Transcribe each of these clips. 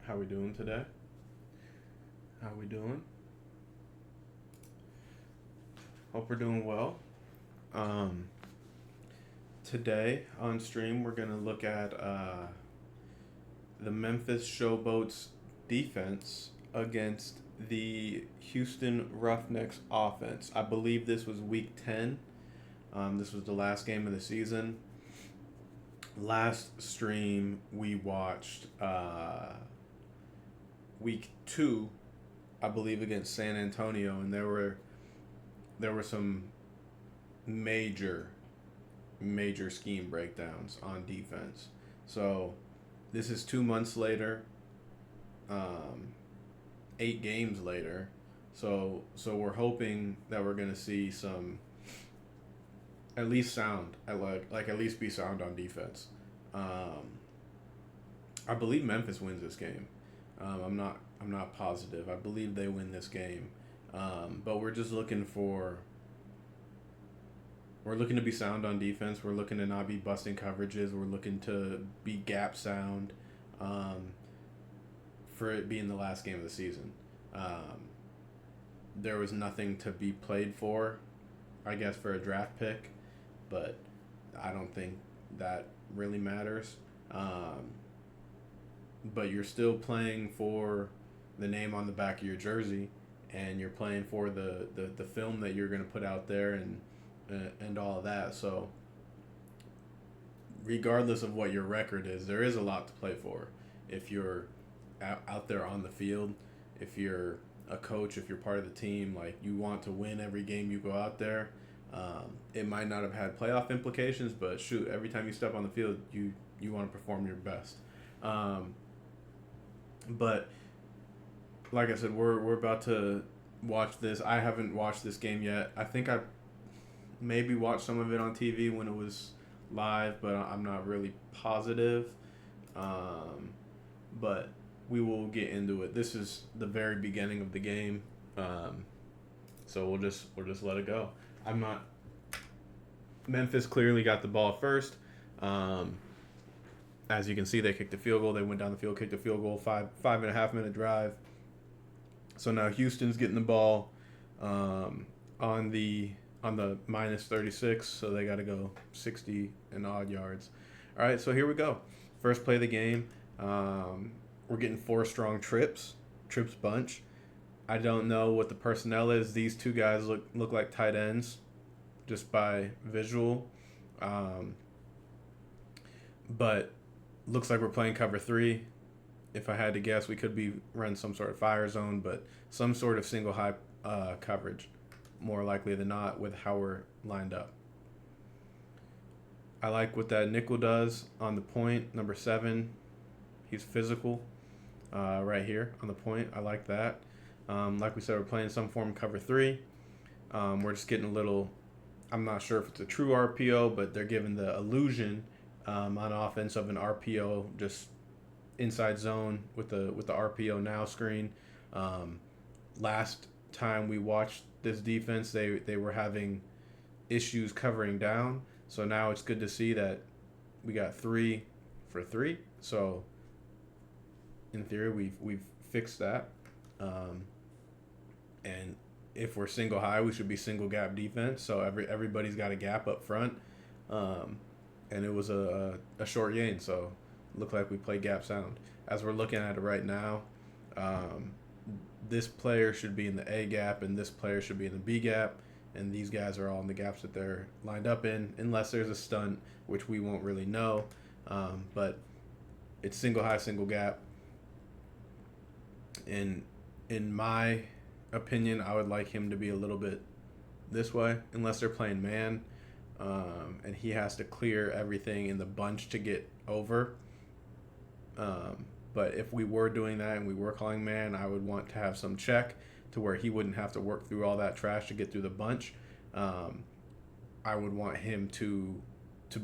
How we doing today? How we doing? Hope we're doing well. Um, Today on stream we're gonna look at the Memphis Showboats defense against the Houston Roughnecks offense. I believe this was Week 10. This was the last game of the season. Last stream we watched Week 2, I believe, against San Antonio, and there were some major scheme breakdowns on defense. So this is 2 months later, 8 games later. So we're hoping that we're gonna see some at least sound at least be sound on defense. I believe Memphis wins this game. I'm not positive. I believe they win this game. But we're just looking for. We're looking to be sound on defense. We're looking to not be busting coverages. We're looking to be gap sound, for it being the last game of the season. There was nothing to be played for, I guess, for a draft pick, but I don't think that really matters. But you're still playing for the name on the back of your jersey, and you're playing for the film that you're going to put out there and all of that. So regardless of what your record is, there is a lot to play for. If you're out there on the field, if you're a coach, if you're part of the team, like, you want to win every game you go out there. It might not have had playoff implications, but shoot, every time you step on the field, you want to perform your best. But like I said, we're about to watch this. I haven't watched this game yet. I think I maybe watched some of it on TV when it was live, but I'm not really positive. But we will get into it. This is the very beginning of the game, so we'll just let it go. I'm not. Memphis clearly got the ball first. As you can see, they kicked the field goal. They went down the field, kicked the field goal. 5.5 minute drive. So now Houston's getting the ball on the minus 36, so they got to go 60 and odd yards. All right, so here we go. First play of the game. We're getting 4 strong trips bunch. I don't know what the personnel is. These two guys look like tight ends just by visual. But looks like we're playing cover 3. If I had to guess, we could be run some sort of fire zone, but some sort of single high coverage, more likely than not, with how we're lined up. I like what that nickel does on the point, number 7. He's physical right here on the point. I like that. Like we said, we're playing some form of cover 3. We're just getting a little, I'm not sure if it's a true RPO, but they're giving the illusion on offense of an RPO, just inside zone with the RPO now screen. Last time we watched this defense, they were having issues covering down. So now it's good to see that we got 3 for 3. So in theory, we've fixed that. And if we're single high, we should be single gap defense. So everybody's got a gap up front. And it was a short gain, so it looked like we played gap sound. As we're looking at it right now, this player should be in the A gap, and this player should be in the B gap, and these guys are all in the gaps that they're lined up in, unless there's a stunt, which we won't really know. But it's single high, single gap. In my opinion, I would like him to be a little bit this way, unless they're playing man. And he has to clear everything in the bunch to get over. But if we were doing that and we were calling man, I would want to have some check to where he wouldn't have to work through all that trash to get through the bunch. I would want him to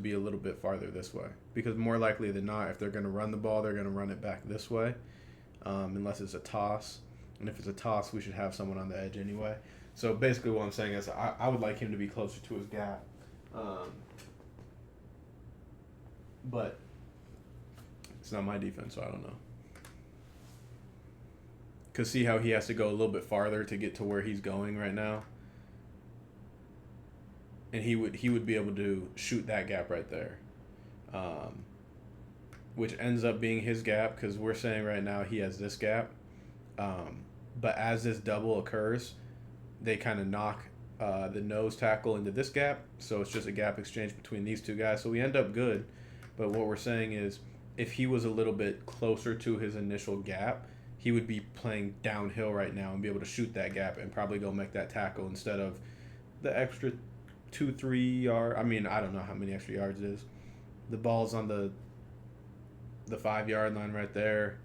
be a little bit farther this way, because more likely than not, if they're going to run the ball, they're going to run it back this way, unless it's a toss. And if it's a toss, we should have someone on the edge anyway. So basically what I'm saying is I would like him to be closer to his gap. But it's not my defense, so I don't know. Cause see how he has to go a little bit farther to get to where he's going right now, and he would be able to shoot that gap right there, um, which ends up being his gap because we're saying right now he has this gap, um, but as this double occurs, they kind of knock the nose tackle into this gap, so it's just a gap exchange between these two guys. So we end up good, but what we're saying is if he was a little bit closer to his initial gap, he would be playing downhill right now and be able to shoot that gap and probably go make that tackle instead of the extra 2-3 yard. I mean, I don't know how many extra yards it is. The ball's on the 5 yard line right there.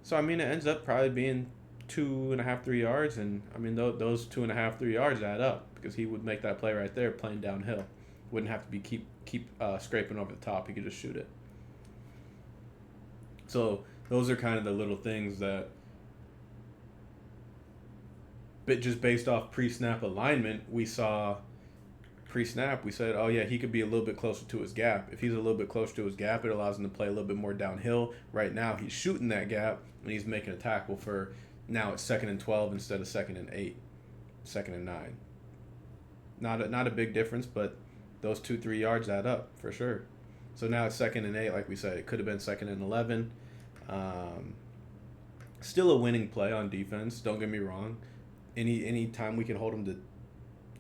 So I mean, it ends up probably being 2.5, 3 yards, and I mean those 2.5, 3 yards add up because he would make that play right there playing downhill. Wouldn't have to be keep scraping over the top. He could just shoot it. So those are kind of the little things that, but just based off pre-snap alignment, we saw pre-snap, we said, oh yeah, he could be a little bit closer to his gap. If he's a little bit closer to his gap, it allows him to play a little bit more downhill. Right now, he's shooting that gap, and he's making a tackle for, now it's 2nd and 12 instead of 2nd and 8, 2nd and 9. Not a big difference, but those 2-3 yards add up for sure. So now it's 2nd and 8, like we said. It could have been 2nd and 11. Still a winning play on defense, don't get me wrong. Any time we can hold them to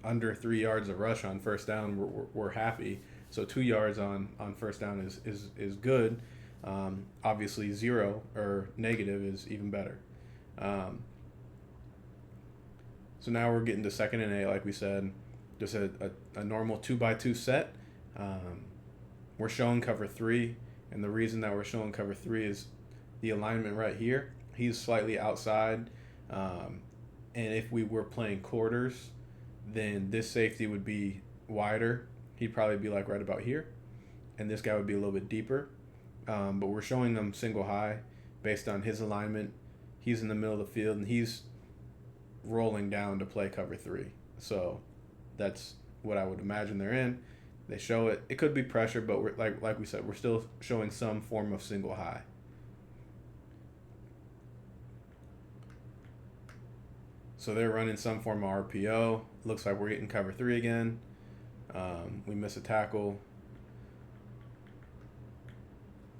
under 3 yards of rush on first down, we're happy. So 2 yards on first down is good. Obviously 0 or negative is even better. So now we're getting to 2nd and 8, like we said. Just a normal 2x2 set. We're showing cover 3, and the reason that we're showing cover 3 is the alignment right here. He's slightly outside, and if we were playing quarters, then this safety would be wider. He'd probably be like right about here, and this guy would be a little bit deeper. But we're showing them single high based on his alignment. He's in the middle of the field, and he's rolling down to play cover 3. So that's what I would imagine they're in. They show it. It could be pressure, but we're like we said, we're still showing some form of single high. So they're running some form of RPO. Looks like we're getting cover 3 again. We miss a tackle.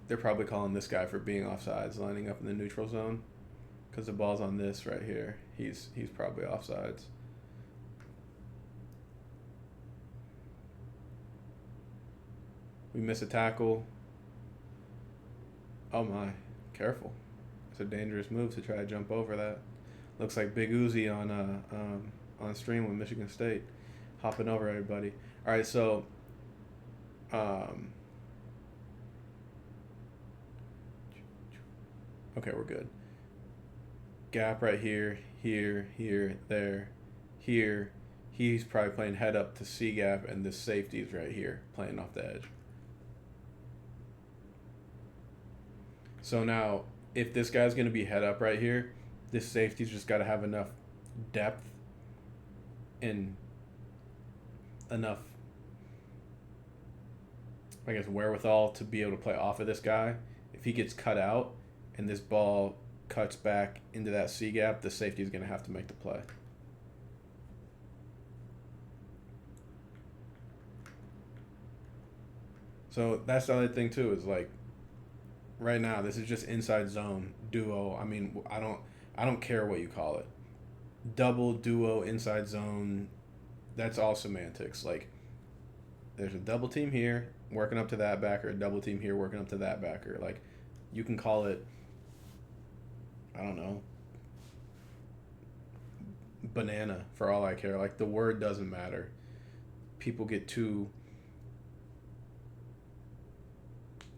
They're probably calling this guy for being offsides, lining up in the neutral zone, because the ball's on this right here. He's probably offsides. We miss a tackle. Oh my, careful. It's a dangerous move to try to jump over that. Looks like Big Uzi on stream with Michigan State, hopping over everybody. All right, so okay, we're good. Gap right here, there, here. He's probably playing head up to C gap, and this safety is right here, playing off the edge. So now, if this guy's going to be head up right here, this safety's just got to have enough depth and enough, I guess, wherewithal to be able to play off of this guy. If he gets cut out and this ball cuts back into that C gap, the safety's going to have to make the play. So that's the other thing too, is like, right now this is just inside zone duo. I mean, I don't care what you call it. Double, duo, inside zone, that's all semantics. Like, there's a double team here working up to that backer, a double team here working up to that backer. Like, you can call it, I don't know, banana for all I care. Like, the word doesn't matter. People get too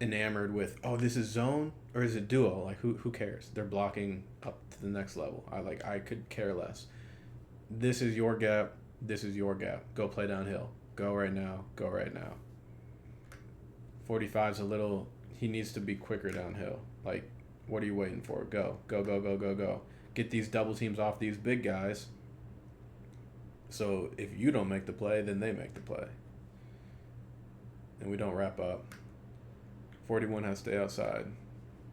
enamored with, oh, this is zone or is it duo? Like, who cares? They're blocking up to the next level. I could care less. This is your gap. This is your gap. Go play downhill. Go right now. Go right now. 45's a little, he needs to be quicker downhill. Like, what are you waiting for? Go. Go, go, go, go, go. Get these double teams off these big guys. So if you don't make the play, then they make the play. And we don't wrap up. 41 has to stay outside.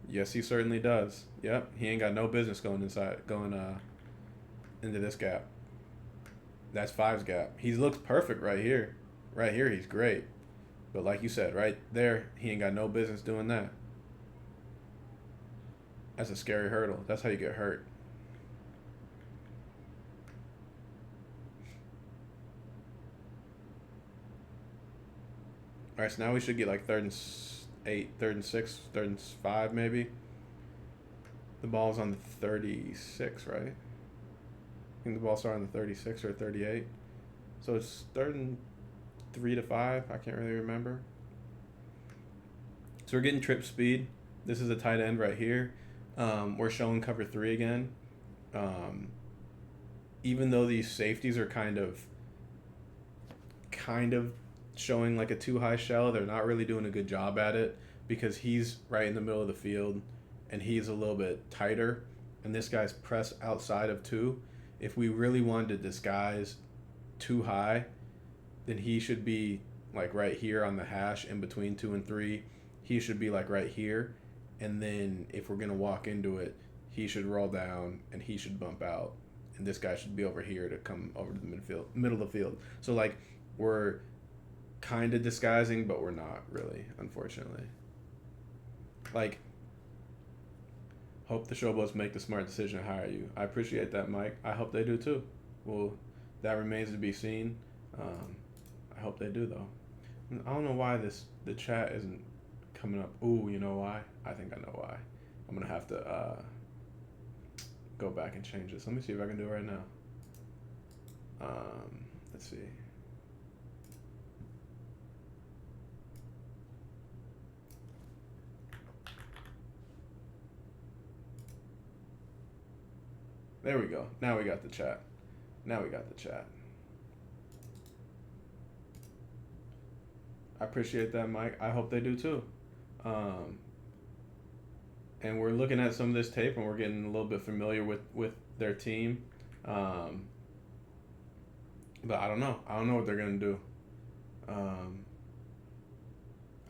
Yes, he certainly does. Yep, he ain't got no business going into this gap. That's five's gap. He looks perfect right here. Right here, he's great. But like you said, right there, he ain't got no business doing that. That's a scary hurdle. That's how you get hurt. All right, so now we should get like third and eight, third and six, third and five, maybe. The ball's on the 36, right? I think the ball started on the 36 or 38. So it's third and 3 to 5. I can't really remember. So we're getting trip speed. This is a tight end right here. We're showing cover three again. Um, Even though these safeties are kind of showing like a too high shell, they're not really doing a good job at it because he's right in the middle of the field and he's a little bit tighter and this guy's pressed outside of two. If we really wanted to disguise too high, then he should be like right here on the hash in between two and three. He should be like right here. And then if we're going to walk into it, he should roll down and he should bump out. And this guy should be over here to come over to the middle of the field. So like we're kind of disguising, but we're not really, unfortunately. Like, hope the Showboats make the smart decision to hire you. I appreciate that, Mike. I hope they do too. Well, that remains to be seen. I hope they do though. I don't know why the chat isn't coming up. Ooh, you know why? I think I know why. I'm gonna have to go back and change this. Let me see if I can do it right now. Let's see. There we go. Now we got the chat. I appreciate that, Mike. I hope they do too. Um, and we're looking at some of this tape and we're getting a little bit familiar with their team. But I don't know. I don't know what they're going to do.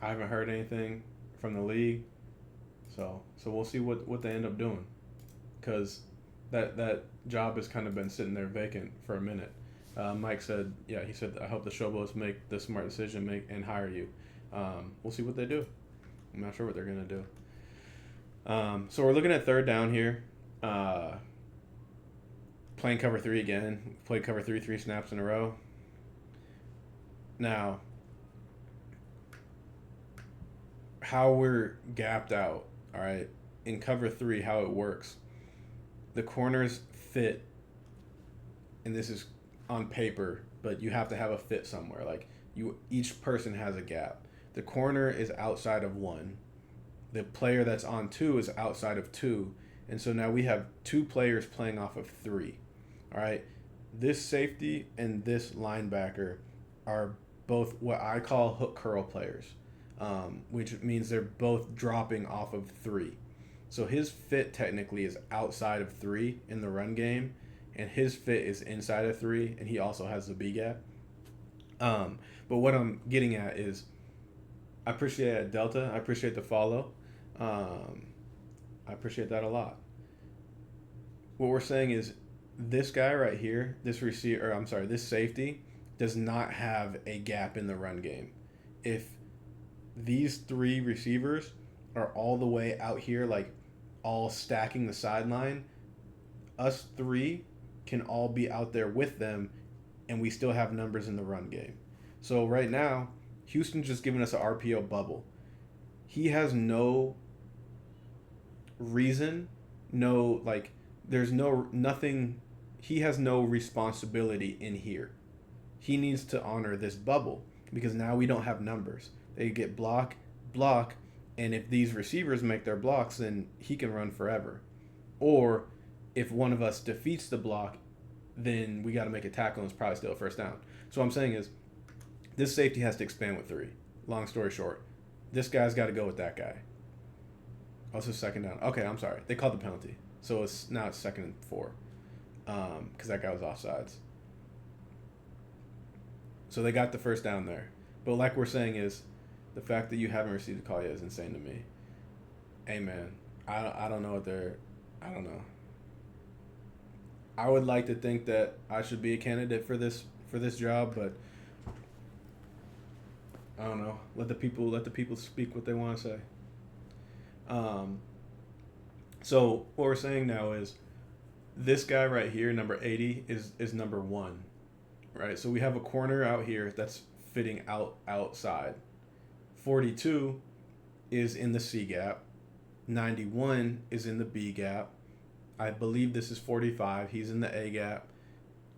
I haven't heard anything from the league. So we'll see what they end up doing. Because that job has kind of been sitting there vacant for a minute. Mike said, yeah, he said, I hope the Showboats make the smart decision and hire you. We'll see what they do. I'm not sure what they're going to do. So we're looking at third down here. Playing cover three again. Played cover three snaps in a row. Now, how we're gapped out, all right, in cover three, how it works. The corners fit, and this is on paper, but you have to have a fit somewhere. Like each person has a gap. The corner is outside of one. The player that's on two is outside of two. And so now we have two players playing off of three. All right. This safety and this linebacker are both what I call hook curl players, which means they're both dropping off of three. So his fit technically is outside of three in the run game, and his fit is inside of three, and he also has the B gap. But what I'm getting at is I appreciate Delta. I appreciate the follow. I appreciate that a lot. What we're saying is this guy right here, this safety does not have a gap in the run game. If these three receivers are all the way out here, like all stacking the sideline, us three can all be out there with them, and we still have numbers in the run game. So right now, Houston's just giving us an RPO bubble. He has no reason, nothing. He has no responsibility in here. He needs to honor this bubble because now we don't have numbers. They get block, and if these receivers make their blocks, then he can run forever. Or if one of us defeats the block, then we got to make a tackle and it's probably still a first down. So what I'm saying is this safety has to expand with three. Long story short, this guy's got to go with that guy. Also second down. Okay, I'm sorry. They called the penalty. So now it's 2nd and 4 because that guy was offsides. So they got the first down there. But like we're saying is the fact that you haven't received a call yet is insane to me. Amen. I don't know what they're. I don't know. I would like to think that I should be a candidate for this job, but I don't know. Let the people speak what they want to say. Um, so what we're saying now is this guy right here, number 80, is number one, right? So we have a corner out here that's fitting outside. 42 is in the C gap. 91 is in the B gap. I believe this is 45. He's in the A gap.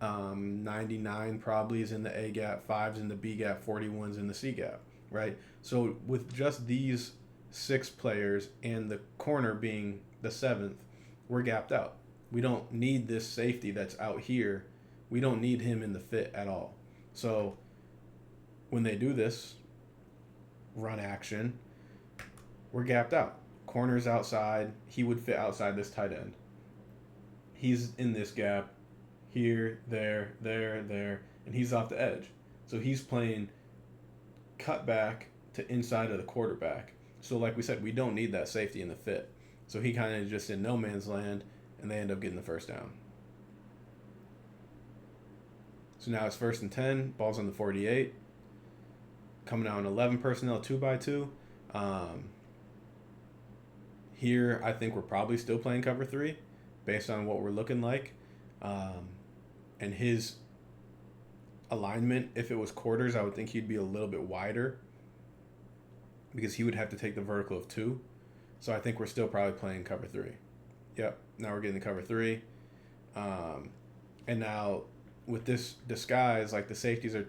99 probably is in the A gap. 5's in the B gap. 41's in the C gap, right? So with just these six players and the corner being the seventh, we're gapped out. We don't need this safety that's out here. We don't need him in the fit at all. So when they do this run action, we're gapped out. Corner's outside. He would fit outside this tight end. He's in this gap here, there, and he's off the edge. So he's playing cut back to inside of the quarterback. So like we said, we don't need that safety in the fit. So he kind of just in no man's land, and they end up getting the first down. So now it's 1st and 10. Ball's on the 48. Coming out in 11 personnel, 2x2. Here, I think we're probably still playing cover 3 based on what we're looking like. And his alignment, if it was quarters, I would think he'd be a little bit wider because he would have to take the vertical of 2. So I think we're still probably playing cover 3. Yep, now we're getting the cover 3. And now with this disguise, like the safeties are,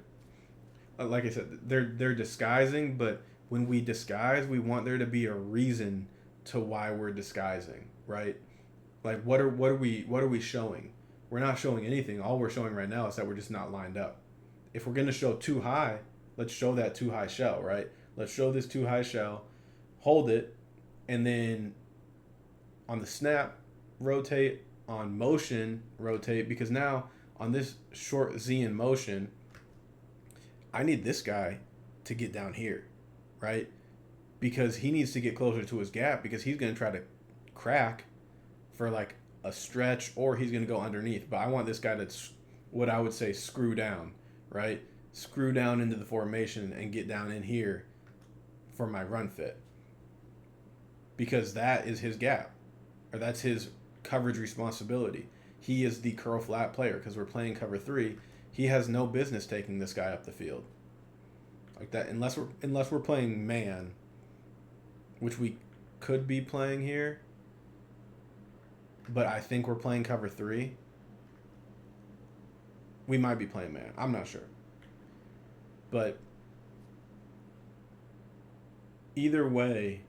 like I said, they're disguising, but when we disguise, we want there to be a reason to why we're disguising, right? Like what are we showing? We're not showing anything. All we're showing right now is that we're just not lined up. If we're gonna show too high, let's show that too high shell, right? Let's show this too high shell, hold it, and then on the snap, rotate, on motion, rotate, because now on this short Z in motion, I need this guy to get down here, right? Because he needs to get closer to his gap because he's going to try to crack for like a stretch or he's going to go underneath. But I want this guy to, what I would say, screw down, right? Screw down into the formation and get down in here for my run fit. Because that is his gap, or that's his coverage responsibility. He is the curl flat player because we're playing cover 3. He has no business taking this guy up the field like that unless we're playing man, which we could be playing here. But I think we're playing cover 3. We might be playing man. I'm not sure. But either way,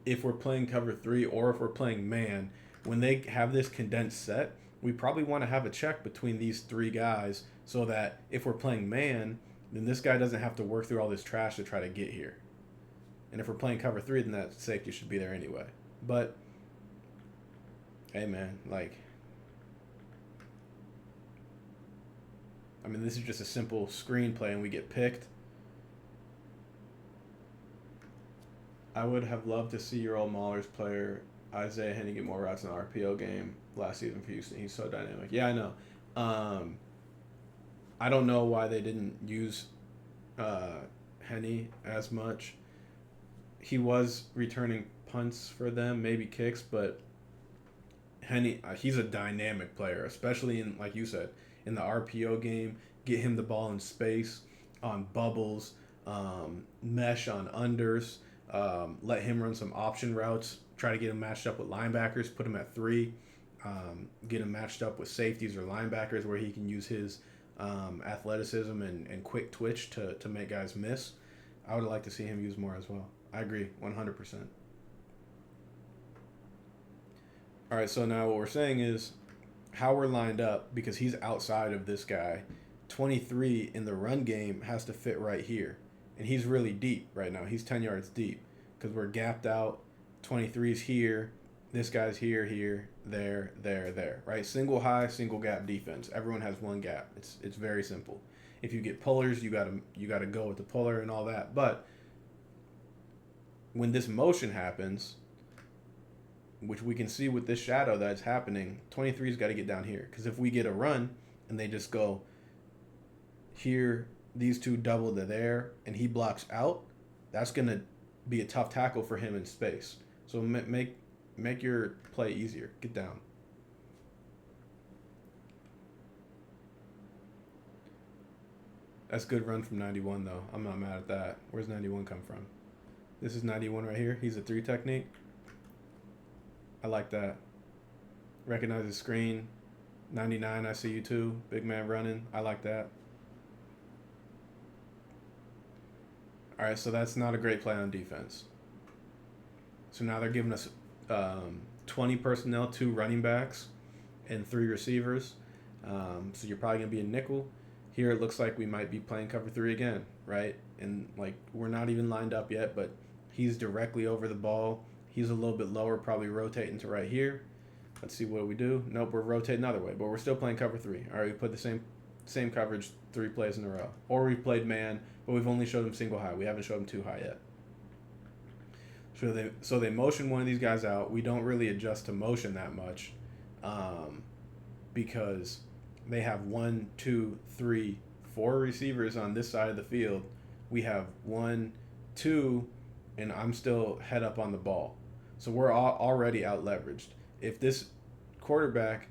if we're playing cover 3 or if we're playing man, when they have this condensed set, we probably want to have a check between these 3 guys so that if we're playing man, then this guy doesn't have to work through all this trash to try to get here. And if we're playing cover 3, then that safety should be there anyway. But, hey man, like, I mean, this is just a simple screenplay and we get picked. I would have loved to see your old Maulers player, Isaiah Henny, get more routes in the RPO game last season for Houston. He's so dynamic. Yeah, I know. I don't know why they didn't use Henny as much. He was returning punts for them, maybe kicks, but Henny, he's a dynamic player, especially in, like you said, in the RPO game. Get him the ball in space, on bubbles, mesh on unders. Let him run some option routes. Try to get him matched up with linebackers. Put him at 3. Get him matched up with safeties or linebackers where he can use his athleticism and quick twitch to make guys miss. I would like to see him use more as well. I agree, 100%. All right, so now what we're saying is how we're lined up, because he's outside of this guy. 23 in the run game has to fit right here. And he's really deep right now. He's 10 yards deep because we're gapped out. 23's here. This guy's here, there, right? Single high, single gap defense. Everyone has one gap. It's very simple. If you get pullers, you gotta go with the puller and all that. But when this motion happens, which we can see with this shadow that's happening. 23's got to get down here, because if we get a run and they just go here, these two double to there, and he blocks out, that's going to be a tough tackle for him in space. So make your play easier. Get down. That's good run from 91, though. I'm not mad at that. Where's 91 come from? This is 91 right here. He's a 3 technique. I like that. Recognize the screen. 99, I see you too. Big man running. I like that. All right, so that's not a great play on defense. So now they're giving us 20 personnel, 2 running backs, and 3 receivers. So you're probably going to be a nickel. Here it looks like we might be playing cover 3 again, right? And like we're not even lined up yet, but he's directly over the ball. He's a little bit lower, probably rotating to right here. Let's see what we do. Nope, we're rotating another way, but we're still playing cover 3. All right, we put the same coverage 3 plays in a row. Or we've played man, but we've only showed him single high. We haven't showed him 2 high yet. So they motion one of these guys out. We don't really adjust to motion that much because they have 1, 2, 3, 4 receivers on this side of the field. We have 1, 2, and I'm still head up on the ball. So we're already out leveraged. If this quarterback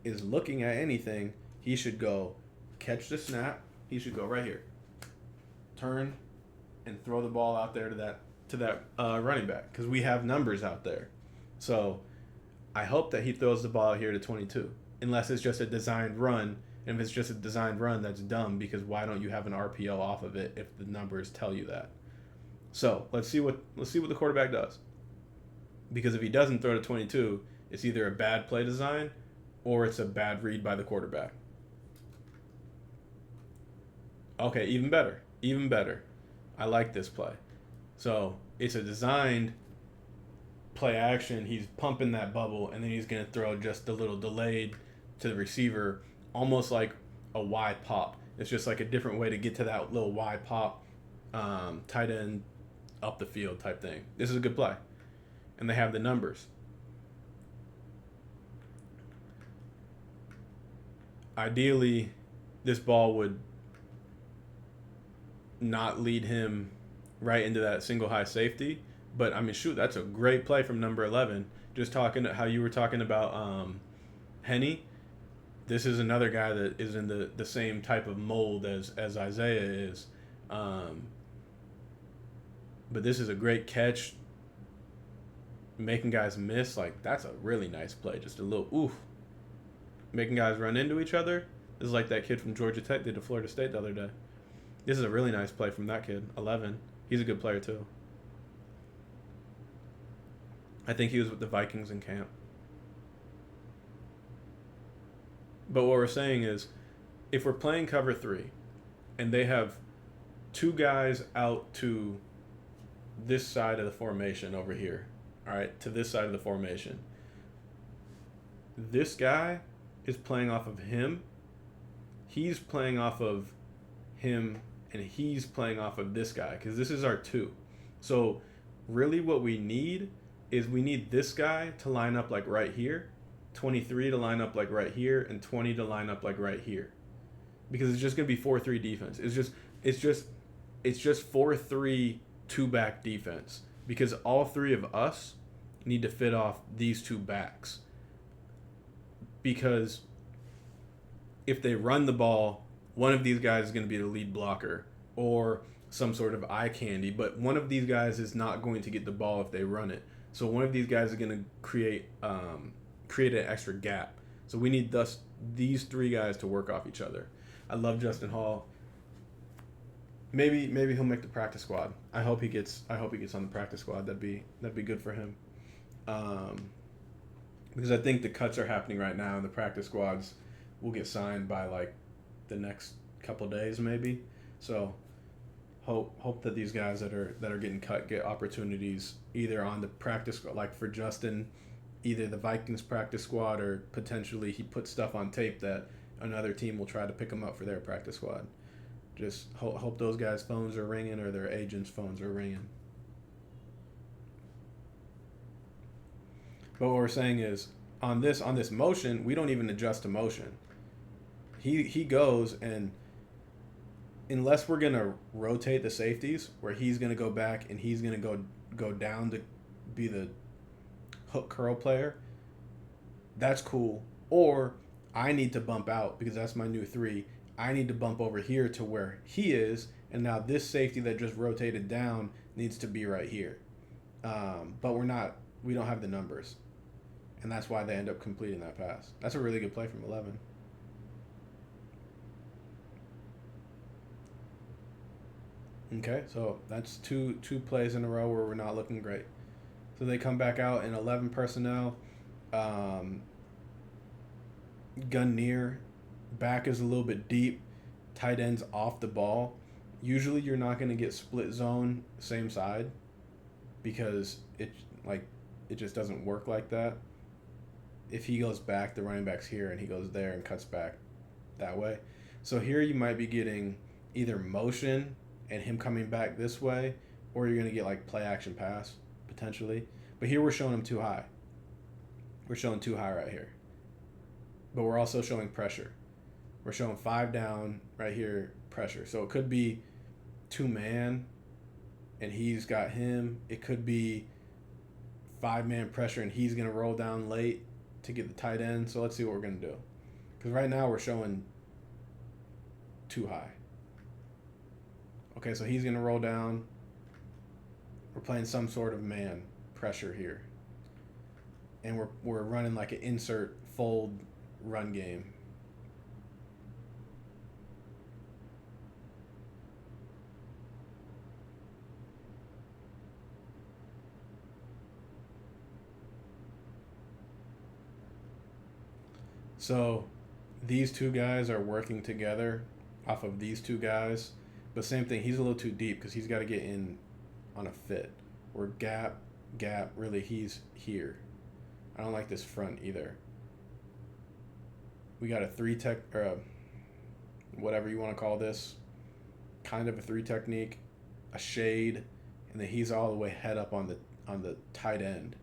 is looking at anything, he should go catch the snap. He should go right here, turn, and throw the ball out there to that running back, because we have numbers out there. So I hope that he throws the ball here to 22, unless it's just a designed run. And if it's just a designed run, that's dumb, because why don't you have an RPO off of it if the numbers tell you that? So let's see what the quarterback does. Because if he doesn't throw to 22, it's either a bad play design or it's a bad read by the quarterback. Okay, even better. Even better. I like this play. So it's a designed play action. He's pumping that bubble, and then he's going to throw just a little delayed to the receiver, almost like a wide pop. It's just like a different way to get to that little wide pop, tight end up the field type thing. This is a good play. And they have the numbers. Ideally, this ball would not lead him right into that single high safety. But, I mean, shoot, that's a great play from number 11. Just talking how you were talking about Henny. This is another guy that is in the same type of mold as Isaiah is. But this is a great catch. Making guys miss, like, that's a really nice play. Just a little oof. Making guys run into each other. This is like that kid from Georgia Tech did to Florida State the other day. This is a really nice play from that kid, 11. He's a good player too. I think he was with the Vikings in camp. But what we're saying is, if we're playing cover 3 and they have 2 guys out to this side of the formation over here, all right, to this side of the formation, this guy is playing off of him, he's playing off of him, and he's playing off of this guy, because this is our 2. So really what we need is we need this guy to line up like right here, 23 to line up like right here, and 20 to line up like right here, because it's just going to be 4-3 defense. It's just 4-3 2-back defense, because all 3 of us need to fit off these 2 backs. Because if they run the ball, one of these guys is going to be the lead blocker or some sort of eye candy, but one of these guys is not going to get the ball if they run it. So one of these guys is going to create an extra gap. So we need these 3 guys to work off each other. I love Justin Hall. Maybe he'll make the practice squad. I hope he gets on the practice squad. That'd be good for him. Because I think the cuts are happening right now, and the practice squads will get signed by like the next couple days maybe. So hope that these guys that are getting cut get opportunities either on the practice squad, like for Justin, either the Vikings practice squad, or potentially he puts stuff on tape that another team will try to pick him up for their practice squad. Just hope those guys' phones are ringing or their agents' phones are ringing. But what we're saying is on this motion, we don't even adjust to motion. He goes, and unless we're gonna rotate the safeties, where he's gonna go back and he's gonna go down to be the hook curl player, that's cool. Or I need to bump out because that's my new three. I need to bump over here to where he is, and now this safety that just rotated down needs to be right here. But we're not. We don't have the numbers, and that's why they end up completing that pass. That's a really good play from 11. Okay, so that's two plays in a row where we're not looking great. So they come back out in 11 personnel. Um, gun near, back is a little bit deep, tight ends off the ball. Usually you're not going to get split zone same side because it just doesn't work like that. If he goes back, the running back's here, and he goes there and cuts back that way. So here you might be getting either motion and him coming back this way, or you're going to get like play action pass potentially. But here we're showing him too high. We're showing too high right here. But we're also showing pressure. We're showing 5 down right here, pressure. So it could be 2-man and he's got him. It could be 5-man pressure and he's going to roll down late to get the tight end. So let's see what we're going to do. Because right now we're showing too high. Okay, so he's going to roll down. We're playing some sort of man pressure here. And we're running like an insert fold run game. So these two guys are working together off of these two guys. But same thing, he's a little too deep because he's got to get in on a fit. We're gap, really he's here. I don't like this front either. We got a 3 tech, or whatever you want to call this, kind of a 3 technique, a shade, and then he's all the way head up on the tight end.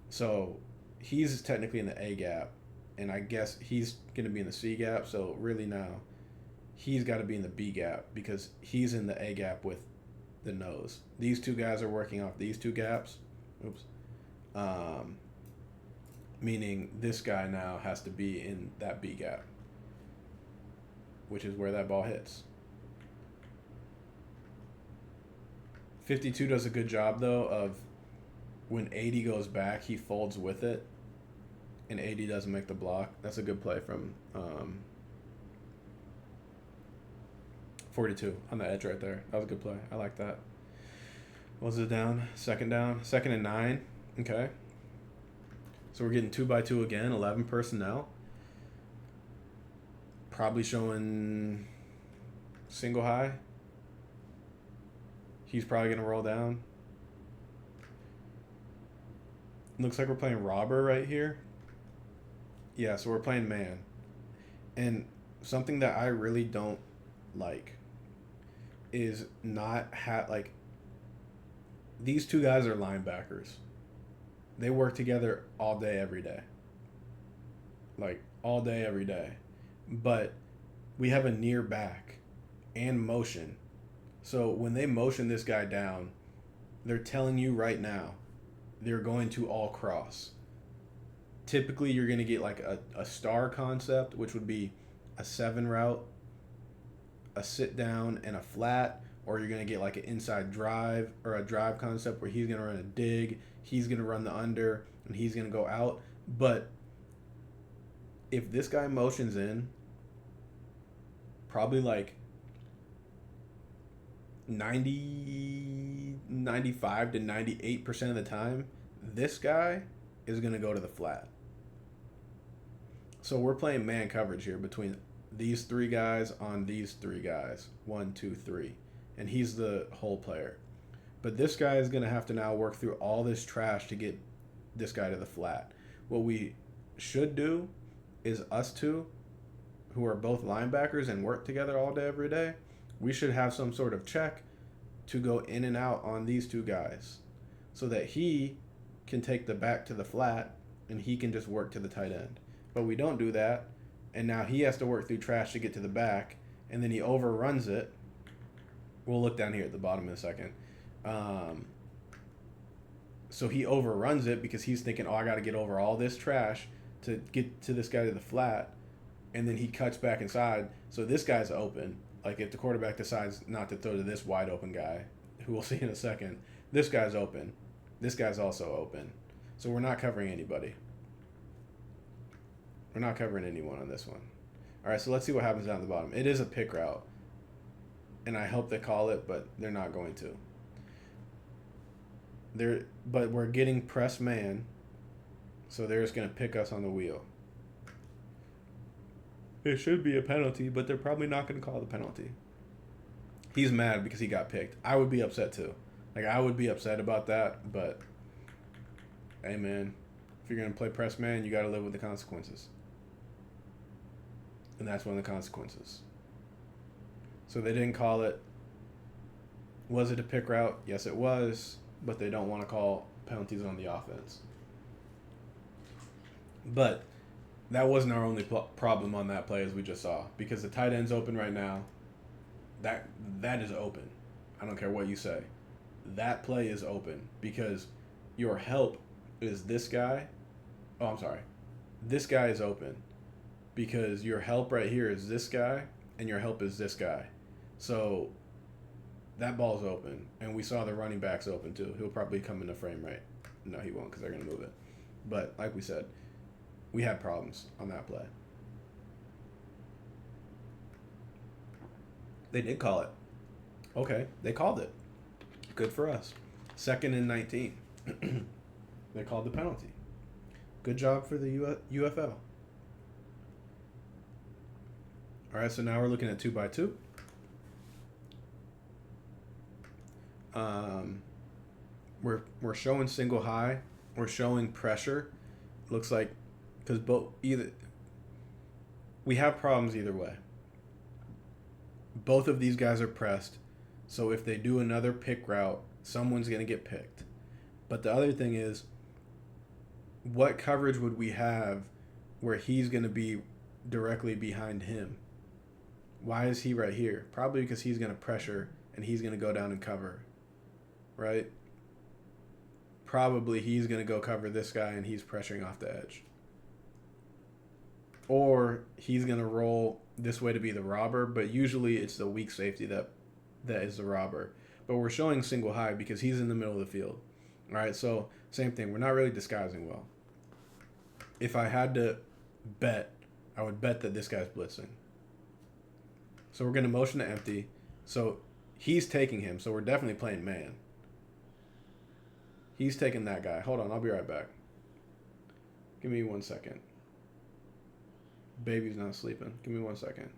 So he's technically in the A gap, and I guess he's going to be in the C gap. So really now, he's got to be in the B gap because he's in the A gap with the nose. These two guys are working off these two gaps. Oops. Meaning this guy now has to be in that B gap, which is where that ball hits. 52 does a good job, though, of when 80 goes back, he folds with it, and 80 doesn't make the block. That's a good play from 42 on the edge right there. That was a good play. I like that. What was it down? Second and 9. Okay. So we're getting 2x2 again, 11 personnel. Probably showing single high. He's probably going to roll down. Looks like we're playing robber right here. Yeah, so we're playing man. And something that I really don't like is not like these two guys are linebackers. They work together all day, every day. Like, all day, every day. But we have a near back and motion. So when they motion this guy down, they're telling you right now they're going to all cross. Typically, you're going to get like a star concept, which would be a 7 route, a sit down, and a flat. Or you're going to get like an inside drive or a drive concept where he's going to run a dig, he's going to run the under, and he's going to go out. But if this guy motions in, probably like 95 to 98% of the time, this guy is going to go to the flat. So we're playing man coverage here between these 3 guys on these 3 guys. 1, 2, 3. And he's the whole player. But this guy is going to have to now work through all this trash to get this guy to the flat. What we should do is us two, who are both linebackers and work together all day, every day, we should have some sort of check to go in and out on these 2 guys. so that he can take the back to the flat and he can just work to the tight end. But we don't do that, and now he has to work through trash to get to the back, and then he overruns it. We'll look down here at the bottom in a second. So he overruns it because he's thinking, oh, I got to get over all this trash to get to this guy to the flat, and then he cuts back inside. So this guy's open. Like if the quarterback decides not to throw to this wide open guy, who we'll see in a second, this guy's open. This guy's also open. So we're not covering anybody. We're not covering anyone on this one. All right, so let's see what happens down at the bottom. It is a pick route, and I hope they call it, but they're not going to. But we're getting press man, so they're just going to pick us on the wheel. It should be a penalty, but they're probably not going to call the penalty. He's mad because he got picked. I would be upset too. Like, I would be upset about that, but hey, man, if you're going to play press man, you got to live with the consequences. And that's one of the consequences. So they didn't call it. Was it a pick route? Yes, it was, but they don't want to call penalties on the offense. But that wasn't our only problem on that play, as we just saw, because the tight end's open right now. That is open. I don't care what you say. That play is open because your help is this guy. Oh, I'm sorry. This guy is open because your help right here is this guy and your help is this guy. So that ball's open, and we saw the running back's open too. He'll probably come in the frame, right? No, he won't because they're going to move it. But like we said, we had problems on that play. They did call it. Okay, they called it. Good for us. 2nd and 19. They called the penalty. Good job for the UFL. All right, so now we're looking at 2x2. We're showing single high. We're showing pressure. Looks like because we have problems either way. Both of these guys are pressed, so if they do another pick route, someone's going to get picked. But the other thing is, what coverage would we have where he's going to be directly behind him? Why is he right here? Probably because he's going to pressure and he's going to go down and cover, right? Probably he's going to go cover this guy and he's pressuring off the edge. Or he's going to roll this way to be the robber, but usually it's the weak safety that is the robber. But we're showing single high because he's in the middle of the field. All right, so same thing. We're not really disguising well. If I had to bet, I would bet that this guy's blitzing. So we're going to motion to empty. So he's taking him, so we're definitely playing man. He's taking that guy. Hold on, I'll be right back. Give me 1 second. Baby's not sleeping. Give me 1 second.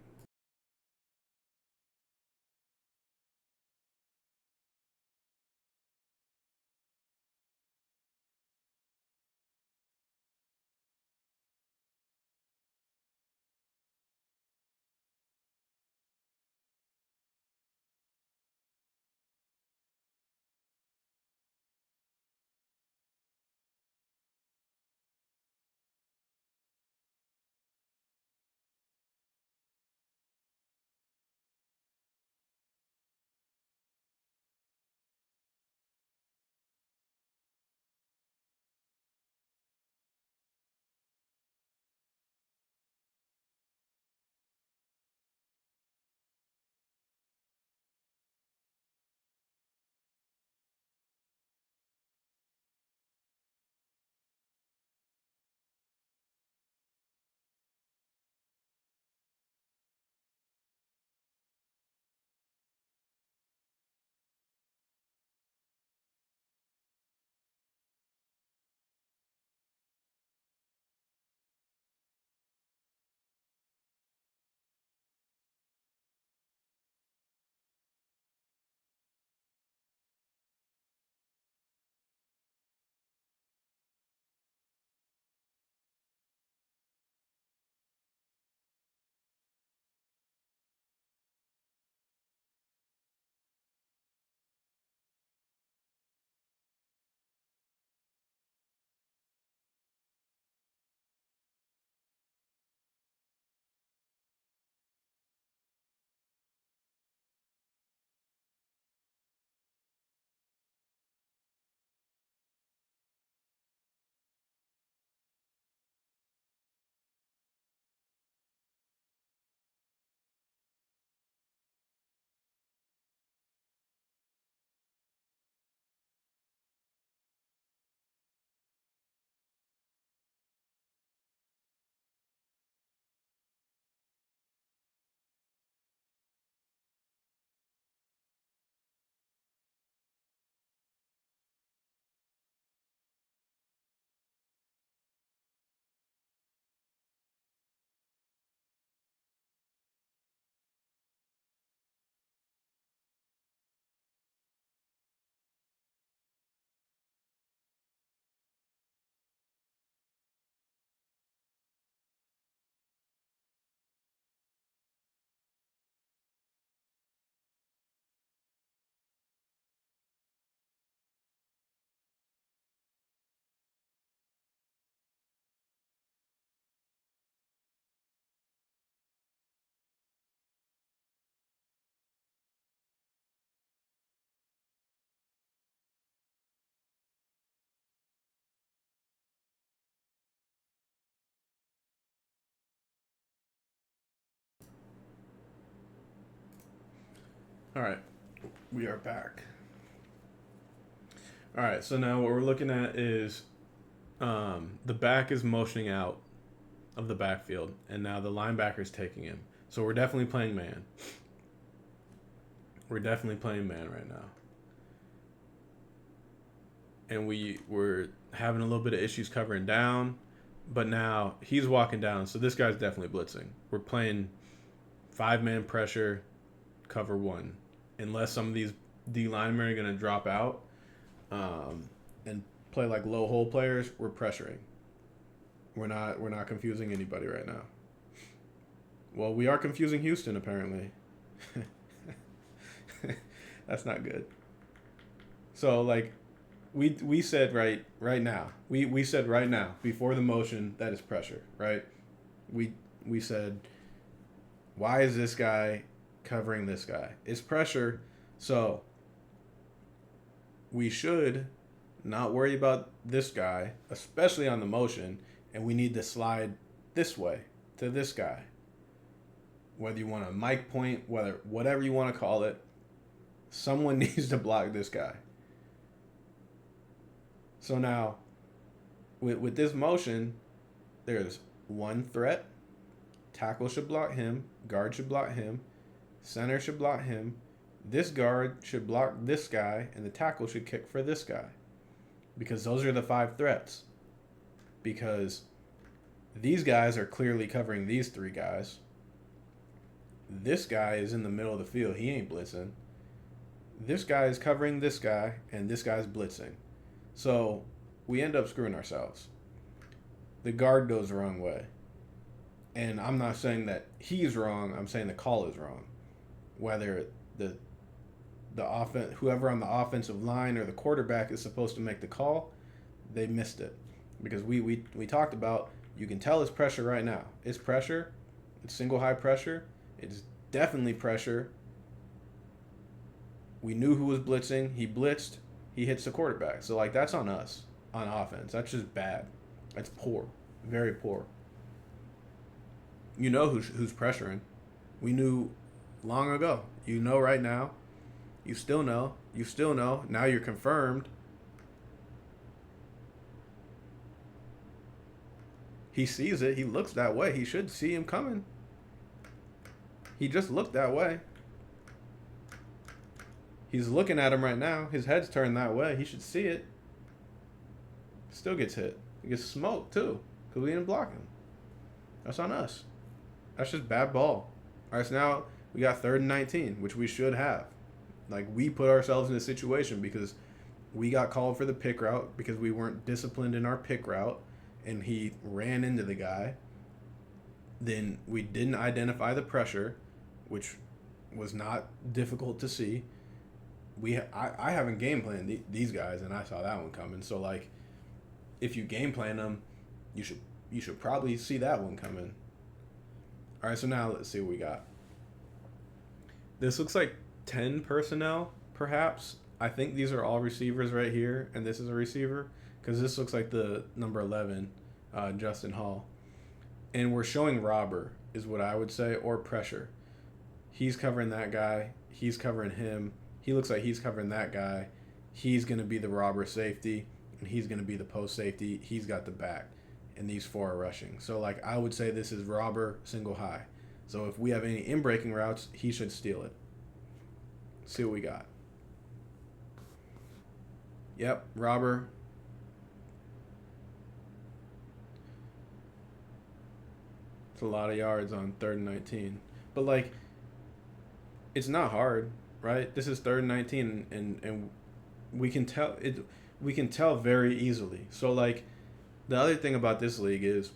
All right, we are back. All right, so now what we're looking at is the back is motioning out of the backfield, and now the linebacker's taking him. So we're definitely playing man. We're definitely playing man right now. And we're having a little bit of issues covering down, but now he's walking down, so this guy's definitely blitzing. We're playing 5-man pressure, cover one, unless some of these D linemen are going to drop out and play like low hole players. We're pressuring. We're not confusing anybody right now. Well, we are confusing Houston apparently. That's not good. So like we said right now. We said right now before the motion that is pressure, right? We said, why is this guy covering this guy? It's pressure, so we should not worry about this guy, especially on the motion, and we need to slide this way to this guy. Whether you want a mic point, whatever you want to call it, someone needs to block this guy. So now, with this motion, there's one threat. Tackle should block him. Guard should block him. Center should block him. This guard should block this guy, and the tackle should kick for this guy. Because those are the 5 threats. Because these guys are clearly covering these 3 guys. This guy is in the middle of the field. He ain't blitzing. This guy is covering this guy, and this guy's blitzing. So we end up screwing ourselves. The guard goes the wrong way. And I'm not saying that he's wrong. I'm saying the call is wrong. Whether the offense, whoever on the offensive line or the quarterback is supposed to make the call, they missed it. Because we talked about, you can tell it's pressure right now. It's pressure. It's single high pressure. It's definitely pressure. We knew who was blitzing. He blitzed. He hits the quarterback. So, like, that's on us on offense. That's just bad. That's poor. Very poor. You know who's pressuring. We knew long ago. You know right now. You still know. You still know. Now you're confirmed. He sees it. He looks that way. He should see him coming. He just looked that way. He's looking at him right now. His head's turned that way. He should see it. Still gets hit. He gets smoked, too, because we didn't block him. That's on us. That's just bad ball. All right, so now we got 3rd and 19, which we should have. Like, we put ourselves in a situation because we got called for the pick route because we weren't disciplined in our pick route, and he ran into the guy. Then we didn't identify the pressure, which was not difficult to see. I haven't game planned these guys, and I saw that one coming. So, like, if you game plan them, you should probably see that one coming. All right, so now let's see what we got. This looks like 10 personnel, perhaps. I think these are all receivers right here, and this is a receiver, because this looks like the number 11, Justin Hall. And we're showing robber, is what I would say, or pressure. He's covering that guy. He's covering him. He looks like he's covering that guy. He's going to be the robber safety, and he's going to be the post safety. He's got the back, and these 4 are rushing. So, like, I would say this is robber single high. So if we have any in-breaking routes, he should steal it. See what we got. Yep, robber. It's a lot of yards on 3rd and 19. But, like, it's not hard, right? This is 3rd and 19, and we can tell it. We can tell very easily. So, like, the other thing about this league is,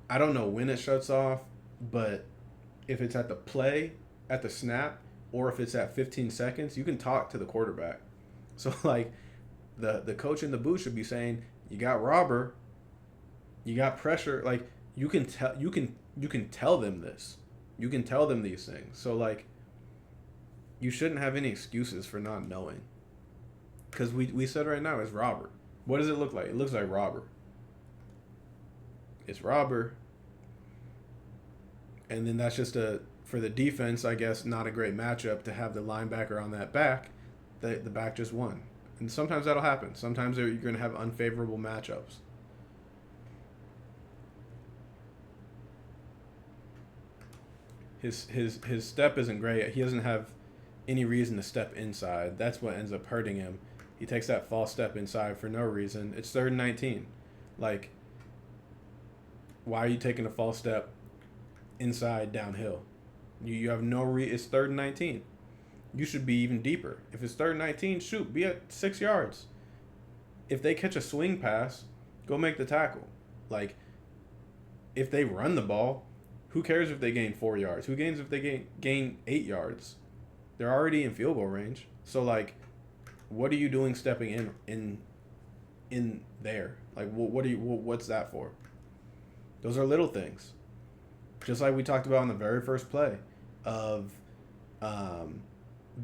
I don't know when it shuts off, but if it's at the play, at the snap, or if it's at 15 seconds, you can talk to the quarterback. So, like, the coach in the booth should be saying, you got robber, you got pressure. Like, you can tell them this. You can tell them these things. So, like, you shouldn't have any excuses for not knowing. Because we said right now it's robber. What does it look like? It looks like robber. It's robber. And then that's just a for the defense, I guess not a great matchup to have the linebacker on that back. The back just won, and sometimes that'll happen. Sometimes you're going to have unfavorable matchups. His step isn't great. He doesn't have any reason to step inside. That's what ends up hurting him. He takes that false step inside for no reason. It's 3rd and 19. Like, why are you taking a false step inside downhill? You have no it's 3rd and 19. You should be even deeper. If it's 3rd and 19, shoot, be at 6 yards. If they catch a swing pass, go make the tackle. Like, if they run the ball, who cares if they gain 4 yards? Who gains if they gain 8 yards? They're already in field goal range. So, like, what are you doing stepping in there? Like, what's that for? Those are little things. Just like we talked about on the very first play of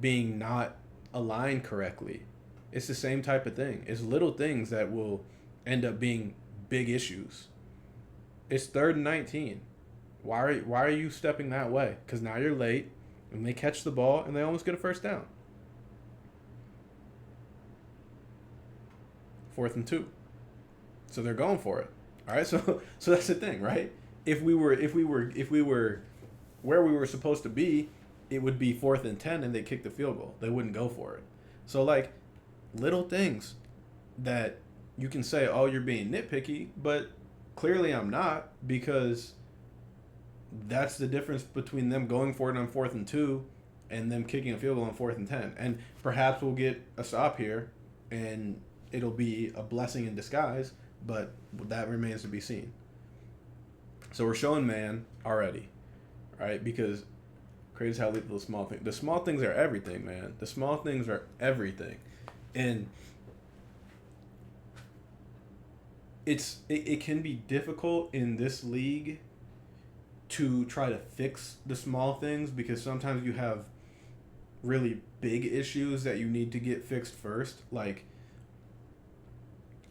being not aligned correctly. It's the same type of thing. It's little things that will end up being big issues. It's 3rd and 19. Why are you stepping that way? Because now you're late, and they catch the ball, and they almost get a first down. 4th and 2. So they're going for it. All right, so that's the thing, right? If we were where we were supposed to be, it would be 4th and 10, and they kick the field goal. They wouldn't go for it. So, like, little things that you can say, oh, you're being nitpicky, but clearly I'm not, because that's the difference between them going for it on 4th and 2 and them kicking a field goal on 4th and 10. And perhaps we'll get a stop here, and it'll be a blessing in disguise, but that remains to be seen. So we're showing man already, right? Because crazy how little the small things are everything, man. The small things are everything. And it can be difficult in this league to try to fix the small things, because sometimes you have really big issues that you need to get fixed first. Like,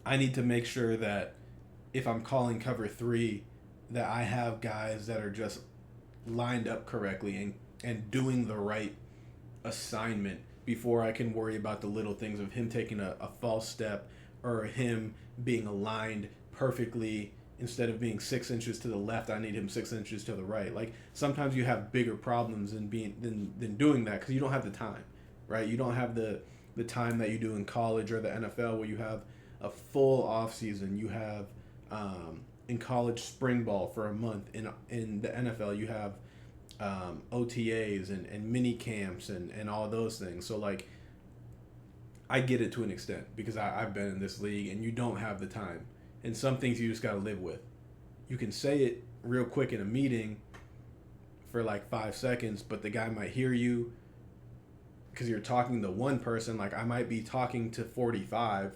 I need to make sure that if I'm calling cover 3, that I have guys that are just lined up correctly and doing the right assignment before I can worry about the little things of him taking a false step, or him being aligned perfectly. Instead of being 6 inches to the left, I need him 6 inches to the right. Like, sometimes you have bigger problems than doing that, because you don't have the time, right? You don't have the time that you do in college or the NFL, where you have a full off season. You have in college spring ball for a month. In the NFL, you have OTAs and mini camps and all those things. So, like, I get it to an extent, because I've been in this league, and you don't have the time. And some things you just got to live with. You can say it real quick in a meeting for like 5 seconds, but the guy might hear you because you're talking to one person. Like, I might be talking to 45,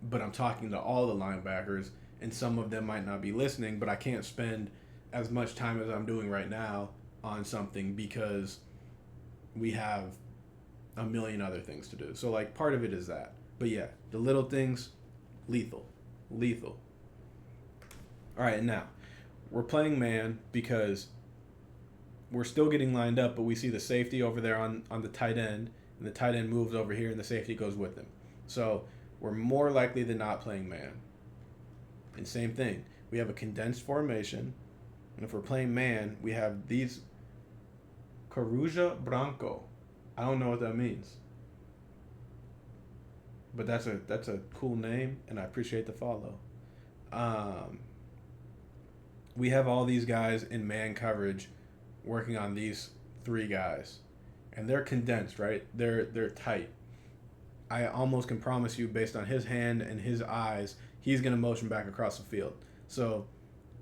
but I'm talking to all the linebackers, and some of them might not be listening, but I can't spend as much time as I'm doing right now on something, because we have a million other things to do. So, like, part of it is that. But yeah, the little things, lethal. All right, now we're playing man because we're still getting lined up, but we see the safety over there on the tight end, and the tight end moves over here, and the safety goes with him. So we're more likely than not playing man. And same thing, we have a condensed formation, and if we're playing man, we have these Coruja Branco. I don't know what that means, but that's a cool name, and I appreciate the follow. We have all these guys in man coverage working on these 3 guys, and they're condensed, right? They're tight. I almost can promise you, based on his hand and his eyes, he's going to motion back across the field. So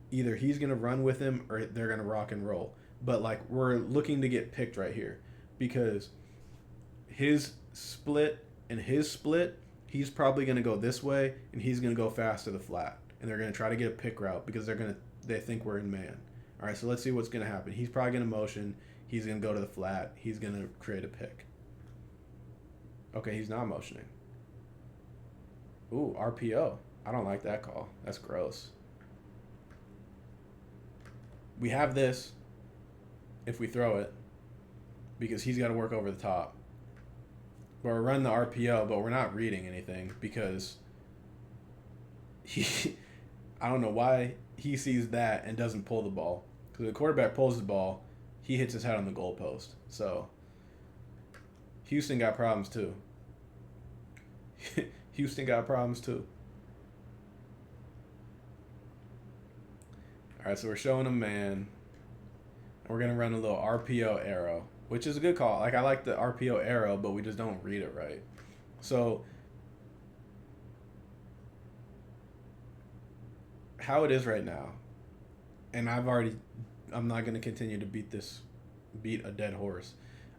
either he's going to run with him, or they're going to rock and roll. But, like, we're looking to get picked right here, because his split and his split, he's probably going to go this way, and he's going to go fast to the flat. And they're going to try to get a pick route, because they think we're in man. All right, so let's see what's going to happen. He's probably going to motion. He's going to go to the flat. He's going to create a pick. Okay, he's not motioning. Ooh, RPO. I don't like that call. That's gross. We have this. if we throw it because he's got to work over the top. But we're running the RPO, but we're not reading anything because he, I don't know why he sees that and doesn't pull the ball. Because the quarterback pulls the ball, he hits his head on the goalpost. So Houston got problems too. Houston got problems too. All right, so we're showing a man, and we're gonna run a little RPO arrow, which is a good call. Like I like the RPO arrow, but we just don't read it right. So how it is right now, and I'm not gonna continue to beat a dead horse.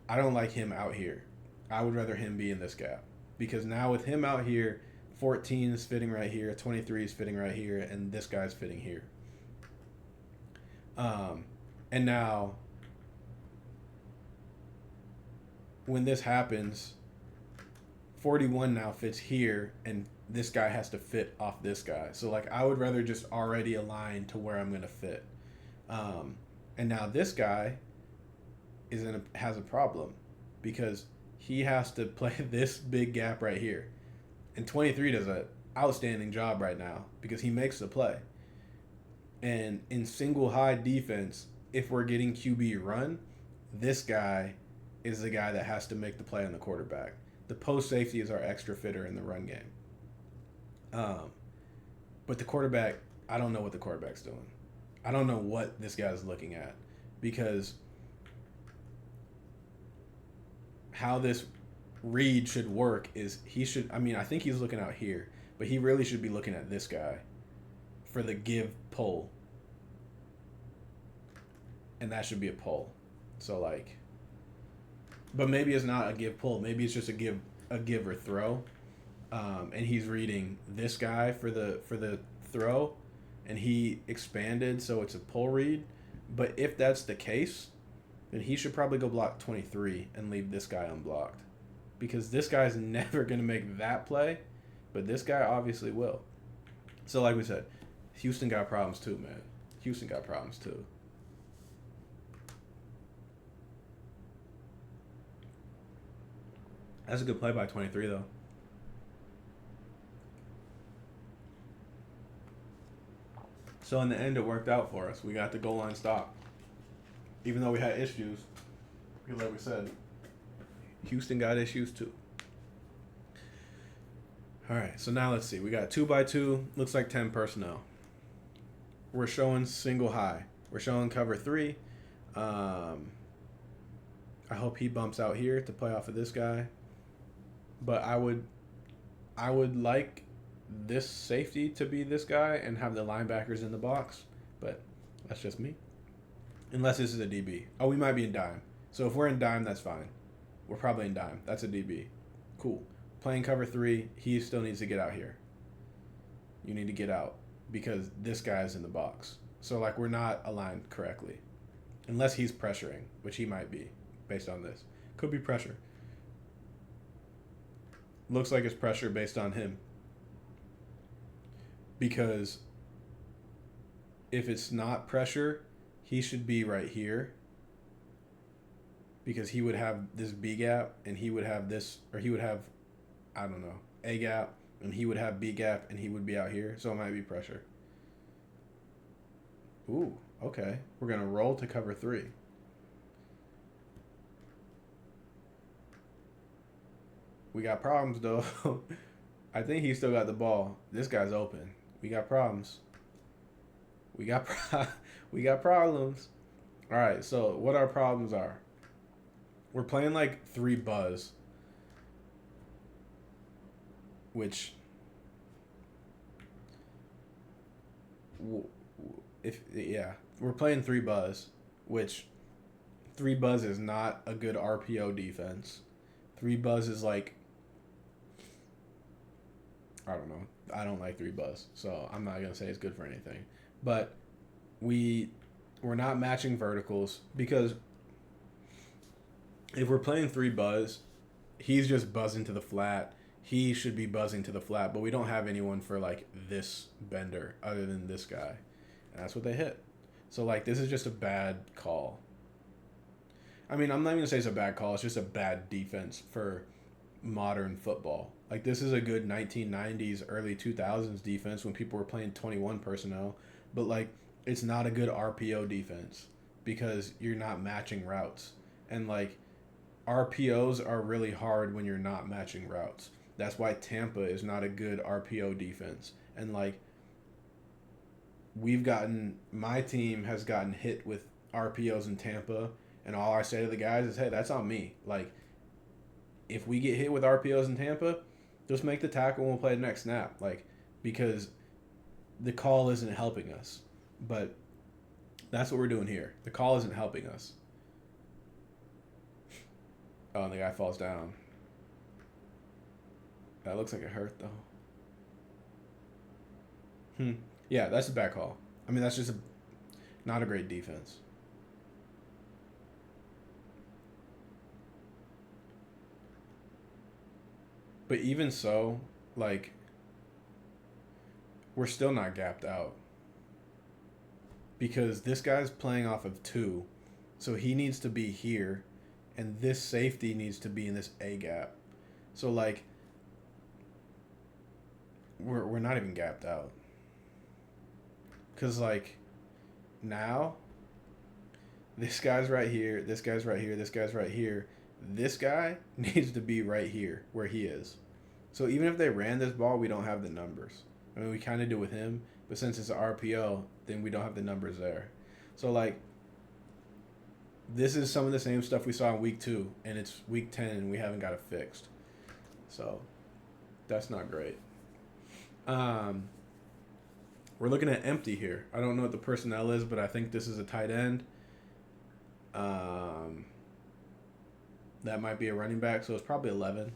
I don't like him out here. I would rather him be in this gap because now with him out here, 14 is fitting right here, 23 is fitting right here, and this guy's fitting here. And now when this happens, 41 now fits here, and this guy has to fit off this guy. So like I would rather just already align to where I'm gonna fit. And now this guy has a problem because he has to play this big gap right here, and 23 does an outstanding job right now because he makes the play. And in single high defense, if we're getting QB run, this guy is the guy that has to make the play on the quarterback. The post safety is our extra fitter in the run game. But the quarterback, I don't know what the quarterback's doing. I don't know what this guy's looking at because how this read should work is I think he's looking out here, but he really should be looking at this guy for the give pull. And that should be a pull. So like, but maybe it's not a give pull. Maybe it's just a give or throw. And he's reading this guy for the throw, and he expanded, so it's a pull read. But if that's the case, then he should probably go block 23 and leave this guy unblocked, because this guy's never gonna make that play, but this guy obviously will. So like we said, Houston got problems too, man. Houston got problems too. That's a good play by 23 though. So in the end, it worked out for us. We got the goal line stop. Even though we had issues, because like we said, Houston got issues too. All right, so now let's see. We got 2x2. Looks like 10 personnel. We're showing single high. We're showing cover 3. I hope he bumps out here to play off of this guy. But I would like this safety to be this guy and have the linebackers in the box. But that's just me. Unless this is a DB. Oh, we might be in dime. So if we're in dime, that's fine. We're probably in dime. That's a DB. Cool. Playing cover 3, he still needs to get out here. You need to get out because this guy's in the box. So like we're not aligned correctly. Unless he's pressuring, which he might be based on this. Could be pressure. Looks like it's pressure based on him. Because if it's not pressure, he should be right here. Because he would have this B gap, and he would have this, or he would have, I don't know, A gap, and he would have B gap, and he would be out here. So it might be pressure. Ooh, okay. We're going to roll to cover 3. We got problems, though. I think he still got the ball. This guy's open. We got problems. We got problems. All right, so what our problems are. We're playing like 3 buzz, which we're playing 3 buzz, which 3 buzz is not a good RPO defense. 3 buzz is like, I don't know. I don't like 3 buzz, so I'm not gonna say it's good for anything. But we're not matching verticals because if we're playing 3 buzz, he's just buzzing to the flat. He should be buzzing to the flat, but we don't have anyone for like this bender other than this guy, and that's what they hit. So like this is just a bad call. I mean, I'm not even gonna say it's a bad call. It's just a bad defense for modern football. Like this is a good 1990s, early 2000s defense when people were playing 21 personnel, but like it's not a good RPO defense because you're not matching routes. And like RPOs are really hard when you're not matching routes. That's why Tampa is not a good RPO defense. And like my team has gotten hit with RPOs in Tampa, and all I say to the guys is, "Hey, that's on me." Like if we get hit with RPOs in Tampa, just make the tackle and we'll play the next snap. Like because the call isn't helping us. But that's what we're doing here. The call isn't helping us. Oh, and the guy falls down. That looks like it hurt though. Yeah, that's a bad call. I mean, that's just not a great defense. But even so, like we're still not gapped out because this guy's playing off of two, so he needs to be here, and this safety needs to be in this A gap. So like we're not even gapped out because like now this guy's right here, this guy's right here, this guy's right here. This guy needs to be right here where he is. So even if they ran this ball, we don't have the numbers. I mean, we kind of do with him, but since it's an RPO, then we don't have the numbers there. So like, this is some of the same stuff we saw in week 2, and it's week 10, and we haven't got it fixed. So that's not great. We're looking at empty here. I don't know what the personnel is, but I think this is a tight end. That might be a running back, so it's probably 11.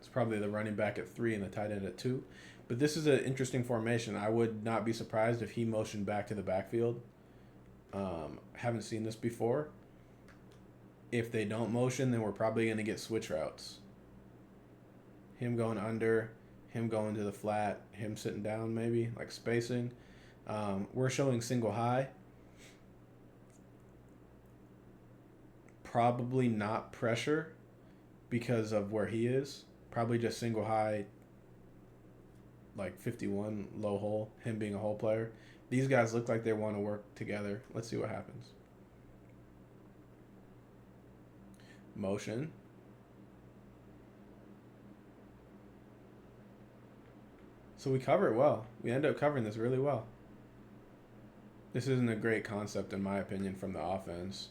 It's probably the running back at 3 and the tight end at 2. But this is an interesting formation. I would not be surprised if he motioned back to the backfield. Haven't seen this before. If they don't motion, then we're probably going to get switch routes. Him going under, him going to the flat, him sitting down maybe, like spacing. We're showing single high. Probably not pressure because of where he is. Probably just single high, like 51, low hole, him being a hole player. These guys look like they want to work together. Let's see what happens. Motion. So we cover it well. We end up covering this really well. This isn't a great concept, in my opinion, from the offense.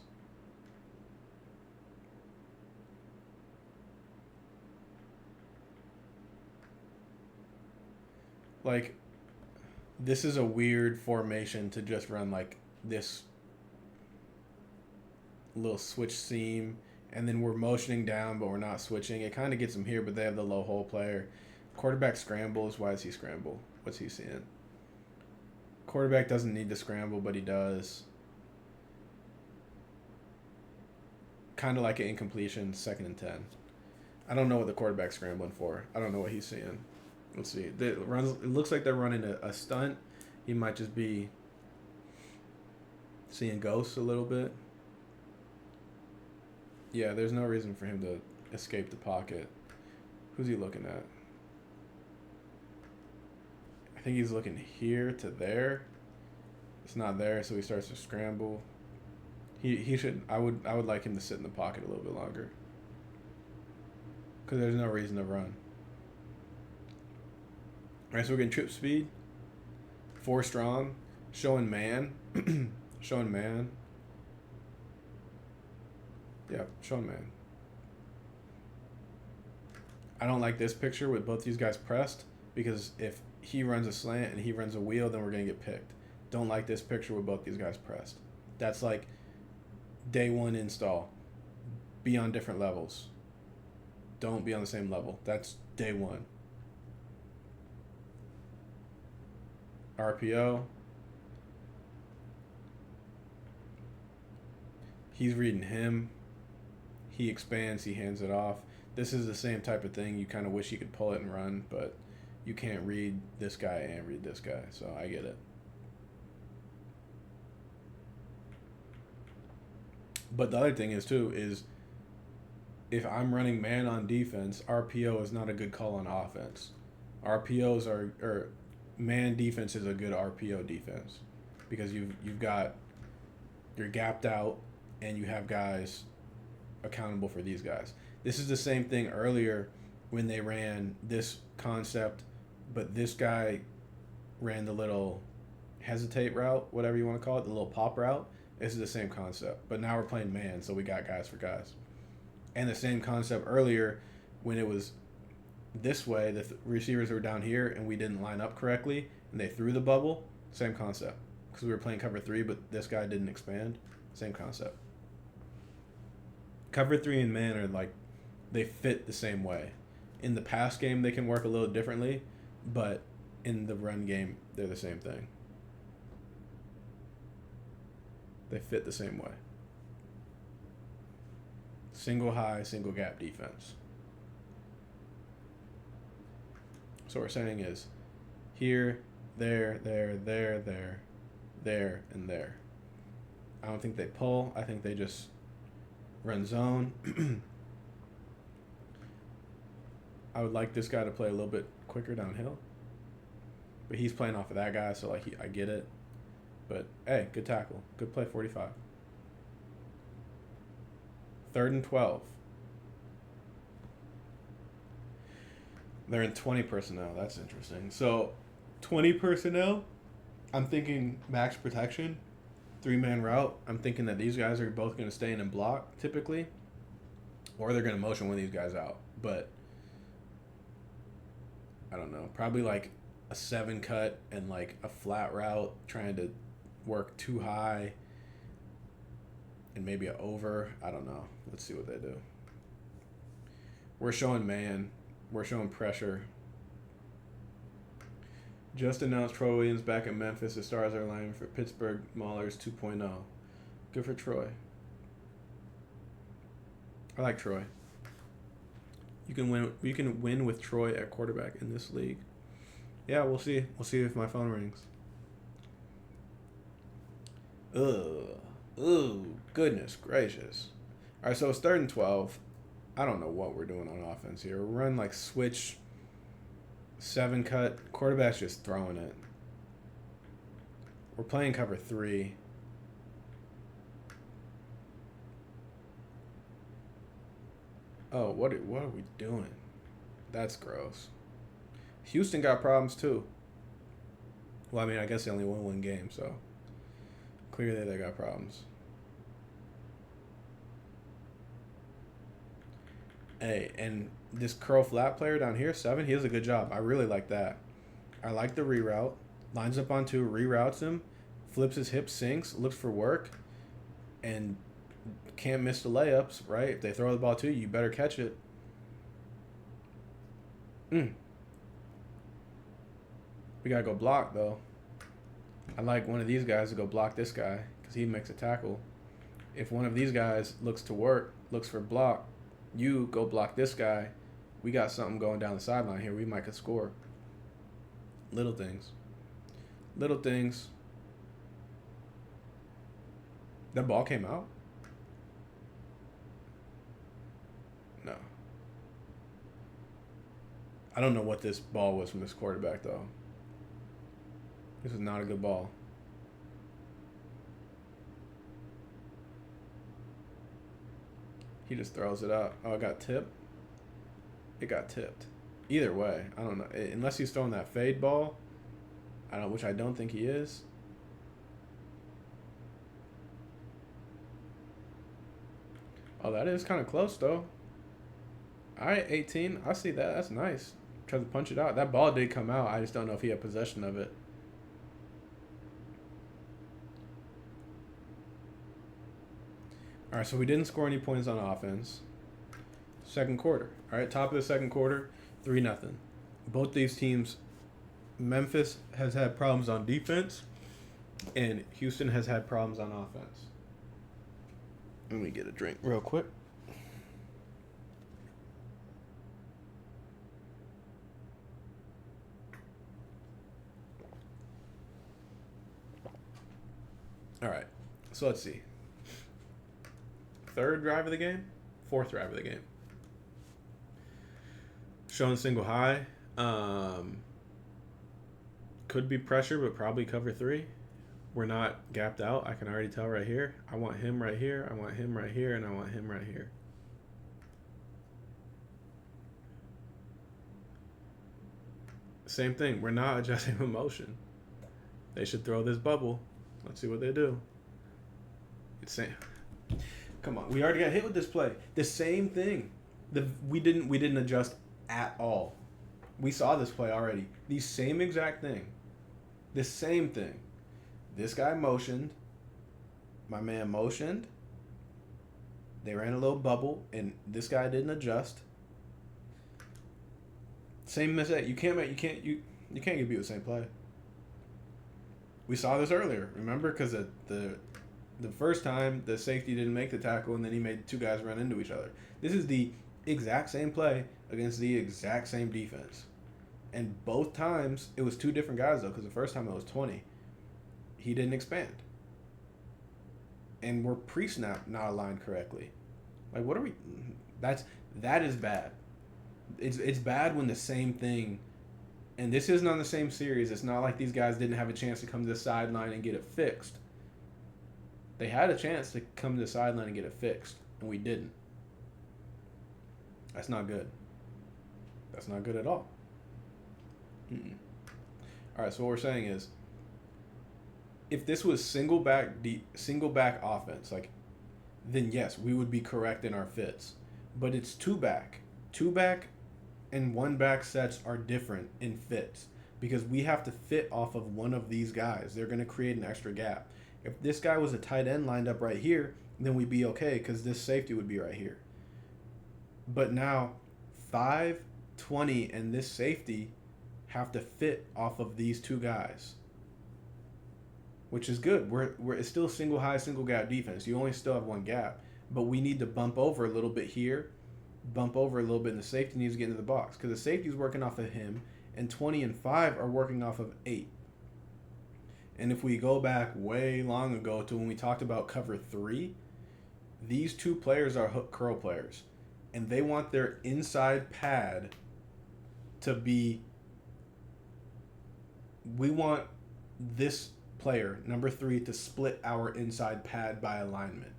Like, this is a weird formation to just run like this little switch seam, and then we're motioning down, but we're not switching. It kind of gets them here, but they have the low hole player. Quarterback scrambles. Why does he scramble? What's he seeing? Quarterback doesn't need to scramble, but he does. Kind of like an incompletion, 2nd and 10. I don't know what the quarterback's scrambling for. I don't know what he's seeing. Let's see. It looks like they're running a stunt. He might just be seeing ghosts a little bit. Yeah, there's no reason for him to escape the pocket. Who's he looking at? I think he's looking here to there. It's not there, so he starts to scramble. He should. I would like him to sit in the pocket a little bit longer. Because there's no reason to run. Alright, so we're getting trip speed. 4 strong. Showing man. Showing man. Yeah, showing man. I don't like this picture with both these guys pressed, because if he runs a slant and he runs a wheel, then we're going to get picked. Don't like this picture with both these guys pressed. That's like day 1 install. Be on different levels. Don't be on the same level. That's day 1. RPO. He's reading him. He expands. He hands it off. This is the same type of thing. You kind of wish you could pull it and run, but you can't read this guy and read this guy, so I get it. But the other thing is too is if I'm running man on defense, RPO is not a good call on offense. RPOs are or man defense is a good RPO defense because you've got you're gapped out and you have guys accountable for these guys. This is the same thing earlier when they ran this concept, but this guy ran the little hesitate route, whatever you want to call it, the little pop route. This is the same concept, but now we're playing man, so we got guys for guys. And the same concept earlier when it was this way, the receivers were down here and we didn't line up correctly and they threw the bubble. Same concept because we were playing cover 3, but this guy didn't expand. Same concept. Cover 3 and man are like, they fit the same way. In the pass game, they can work a little differently, but in the run game, they're the same thing. They fit the same way. Single high, single gap defense. So what we're saying is here, there, and there. I don't think they pull. I think they just run zone. I would like this guy to play a little bit quicker downhill. But he's playing off of that guy, so like I get it. But hey, good tackle. Good play, 45. 3rd and 12. They're in 20 personnel. That's interesting. So 20 personnel, I'm thinking max protection, 3-man route. I'm thinking that these guys are both going to stay in and block typically, or they're going to motion one of these guys out. But I don't know. Probably like a 7 cut and like a flat route, trying to work too high and maybe an over. I don't know. Let's see what they do. We're showing man. We're showing pressure. Just announced Troy Williams back at Memphis. The Stars are lining for Pittsburgh Maulers 2.0. Good for Troy. I like Troy. You can win. You can win with Troy at quarterback in this league. Yeah, we'll see. We'll see if my phone rings. Goodness gracious. All right, so it's 3rd and 12. I don't know what we're doing on offense here. We're running like switch 7 cut. Quarterback's just throwing it. We're playing cover 3. Oh, what are we doing? That's gross. Houston got problems too. Well, I mean, I guess they only won 1 game, so clearly they got problems. Hey, and this curl flat player down here, 7, he does a good job. I really like that. I like the reroute. Lines up on 2, reroutes him, flips his hips, sinks, looks for work, and can't miss the layups, right? If they throw the ball to you, you better catch it. We got to go block, though. I like one of these guys to go block this guy because he makes a tackle. If one of these guys looks to work, looks for block, you go block this guy. We got something going down the sideline here. We might could score. Little things. Little things. That ball came out? No. I don't know what this ball was from this quarterback, though. This is not a good ball. He just throws it out. Oh, it got tipped? It got tipped. Either way, I don't know. Unless he's throwing that fade ball, which I don't think he is. Oh, that is kind of close, though. All right, 18. I see that. That's nice. Try to punch it out. That ball did come out. I just don't know if he had possession of it. All right, so we didn't score any points on offense. Second quarter. All right, top of the second quarter, 3-0. Both these teams, Memphis has had problems on defense, and Houston has had problems on offense. Let me get a drink real quick. All right, so let's see. third drive of the game, fourth drive of the game. Showing single high. Could be pressure, but probably cover 3. We're not gapped out. I can already tell right here. I want him right here. I want him right here. And I want him right here. Same thing. We're not adjusting the motion. They should throw this bubble. Let's see what they do. It's same. Come on. We already got hit with this play. The same thing. We didn't adjust at all. We saw this play already. The same exact thing. The same thing. This guy motioned. My man motioned. They ran a little bubble, and this guy didn't adjust. Same mistake. You can't get beat with the same play. We saw this earlier. Remember, because the first time the safety didn't make the tackle, and then he made 2 guys run into each other. This is the exact same play against the exact same defense. And both times, it was 2 different guys, though, because the first time it was 20. He didn't expand. And we're pre-snap not aligned correctly. Like, what are we... That is bad. It's bad when the same thing... And this isn't on the same series. It's not like these guys didn't have a chance to come to the sideline and get it fixed. They had a chance to come to the sideline and get it fixed, and we didn't. That's not good. That's not good at all. All right, so what we're saying is, if this was single back offense, like, then yes, we would be correct in our fits. But it's 2 back. 2 back and 1 back sets are different in fits because we have to fit off of one of these guys. They're going to create an extra gap. If this guy was a tight end lined up right here, then we'd be okay because this safety would be right here. But now 5, 20, and this safety have to fit off of these 2 guys, which is good. It's still single high, single gap defense. You only still have 1 gap, but we need to bump over a little bit here, bump over a little bit, and the safety needs to get into the box because the safety is working off of him, and 20 and 5 are working off of 8. And if we go back way long ago to when we talked about cover 3, these 2 players are hook curl players, and they want their inside pad to be... We want this player, number 3, to split our inside pad by alignment.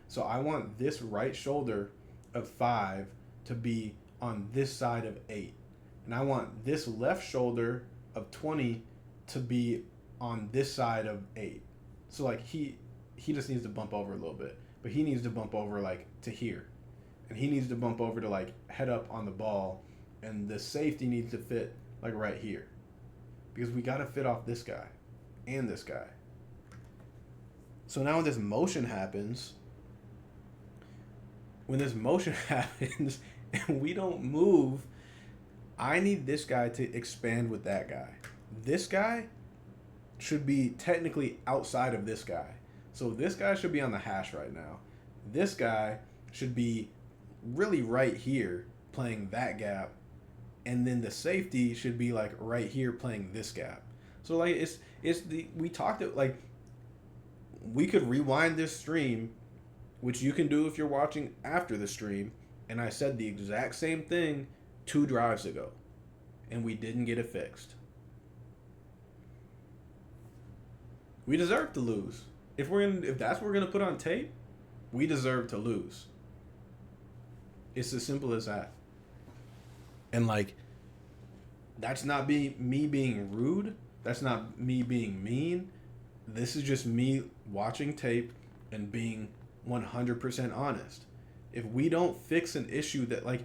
So I want this right shoulder of 5 to be on this side of 8. And I want this left shoulder of 20 to be on this side of 8. So, like, he just needs to bump over a little bit. But he needs to bump over, like, to here. And he needs to bump over to, like, head up on the ball. And the safety needs to fit, like, right here. Because we got to fit off this guy and this guy. So now when this motion happens, and we don't move, I need this guy to expand with that guy. This guy should be technically outside of this guy. So this guy should be on the hash right now. This guy should be really right here playing that gap. And then the safety should be like right here playing this gap. So like we talked it like we could rewind this stream, which you can do if you're watching after the stream, and I said the exact same thing 2 drives ago, and we didn't get it fixed. We deserve to lose. If that's what we're gonna put on tape, we deserve to lose. It's as simple as that. And, like, that's not me being rude. That's not me being mean. This is just me watching tape and being 100% honest. If we don't fix an issue that, like,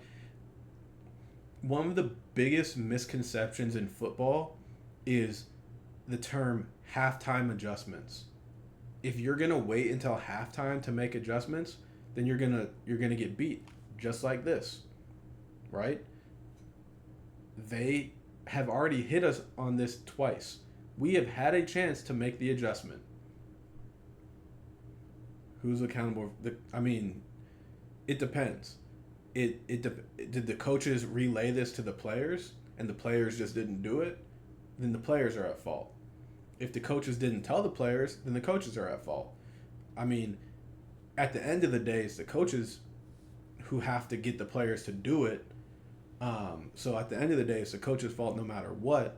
one of the biggest misconceptions in football is the term halftime adjustments. If you're going to wait until halftime to make adjustments, then you're going to get beat just like this. Right? They have already hit us on this twice. We have had a chance to make the adjustment. Who's accountable? It depends. Did the coaches relay this to the players and the players just didn't do it? Then the players are at fault. If the coaches didn't tell the players, then the coaches are at fault. I mean, at the end of the day, it's the coaches who have to get the players to do it. So at the end of the day, it's the coach's fault no matter what.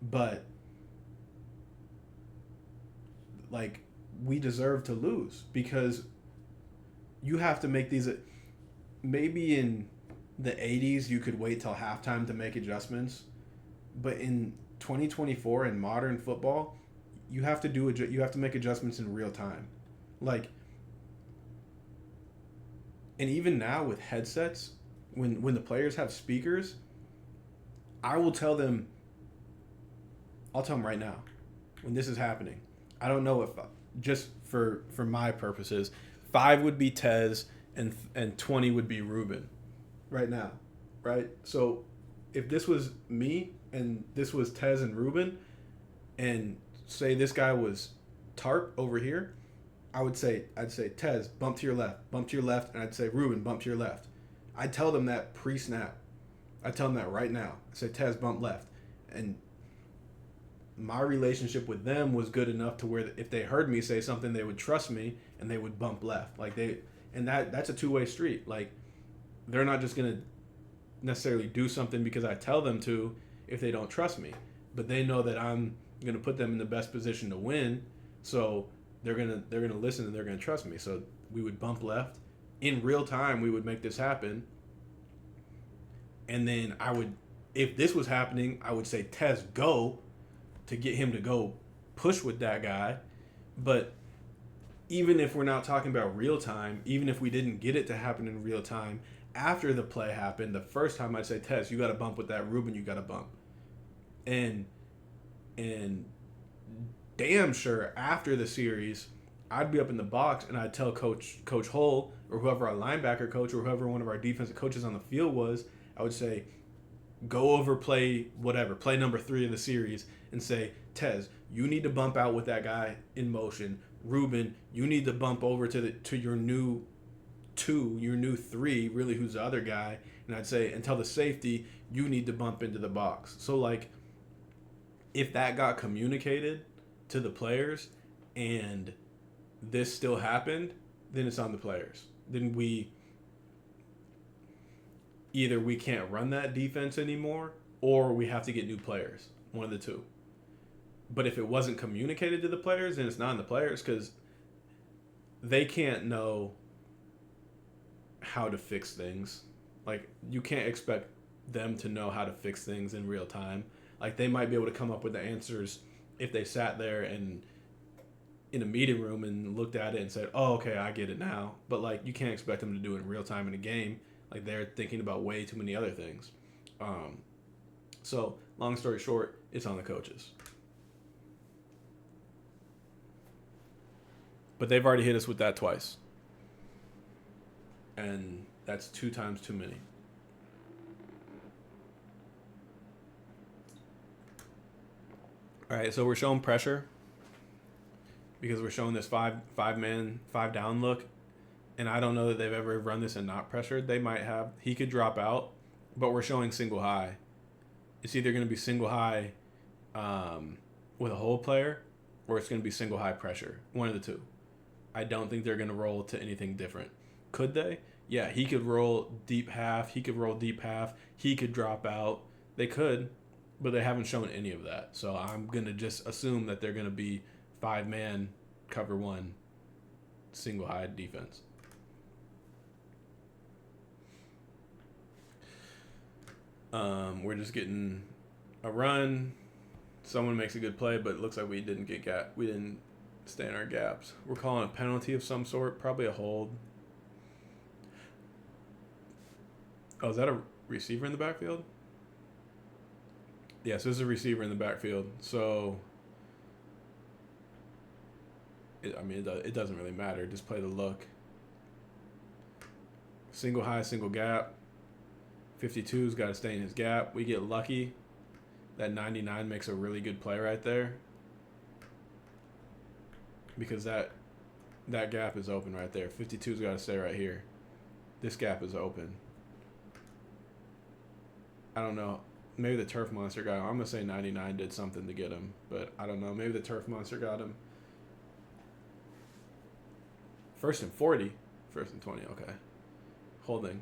But like, we deserve to lose because you have to make these. Maybe in the 80s you could wait till halftime to make adjustments, but in 2024 in modern football, you have to make adjustments in real time. Like, and even now with headsets, when the players have speakers, I'll tell them right now when this is happening. I don't know if, just for my purposes, 5 would be Tez and 20 would be Ruben right now, right? So if this was me and this was Tez and Ruben, and say this guy was Tarp over here, I'd say Tez, bump to your left, and I'd say Ruben, bump to your left. I'd tell them that pre-snap. I'd tell them that right now. I'd say Tez, bump left. And my relationship with them was good enough to where if they heard me say something, they would trust me and they would bump left. And that's a two-way street. Like, they're not just gonna necessarily do something because I tell them to if they don't trust me, but they know that I'm gonna put them in the best position to win. So they're gonna listen and they're gonna trust me. So we would bump left in real time. We would make this happen, and then if this was happening, I would say Tez, go, to get him to go push with that guy. But even if we're not talking about real time, even if we didn't get it to happen in real time, after the play happened, the first time I'd say, Tez, you got to bump with that Ruben, you got to bump. And damn sure after the series, I'd be up in the box and I'd tell Coach Hull or whoever our linebacker coach or whoever one of our defensive coaches on the field was, I would say, go over play number 3 of the series, and say, Tez, you need to bump out with that guy in motion. Ruben, you need to bump over to your new 2, your new 3, really, who's the other guy. And I'd say, and tell the safety, you need to bump into the box. So, like, if that got communicated to the players and this still happened, then it's on the players. Then either we can't run that defense anymore, or we have to get new players. One of the two. But if it wasn't communicated to the players, then it's not on the players, because they can't know how to fix things. Like, you can't expect them to know how to fix things in real time. Like, they might be able to come up with the answers if they sat there and in a meeting room and looked at it and said, oh, okay, I get it now. But, like, you can't expect them to do it in real time in a game. Like, they're thinking about way too many other things. So, long story short, it's on the coaches. But they've already hit us with that twice. And that's 2 times too many. All right, so we're showing pressure because we're showing this five down look. And I don't know that they've ever run this and not pressured. They might have. He could drop out, but we're showing single high. It's either going to be single high with a whole player, or it's going to be single high pressure. One of the two. I don't think they're going to roll to anything different. Could they? Yeah, he could roll deep half. He could drop out. They could, but they haven't shown any of that. So I'm going to just assume that they're going to be 5-man, cover 1, single high defense. We're just getting a run. Someone makes a good play, but it looks like we didn't stay in our gaps. We're calling a penalty of some sort, probably a hold. Oh, is that a receiver in the backfield? Yes, this is a receiver in the backfield. So, it doesn't really matter. Just play the look. Single high, single gap. 52's got to stay in his gap. We get lucky. That 99 makes a really good play right there. Because that gap is open right there. 52's got to stay right here. This gap is open. I don't know. Maybe the turf monster got him. I'm going to say 99 did something to get him. But I don't know. Maybe the turf monster got him. First and 40. First and 20. Okay. Holding.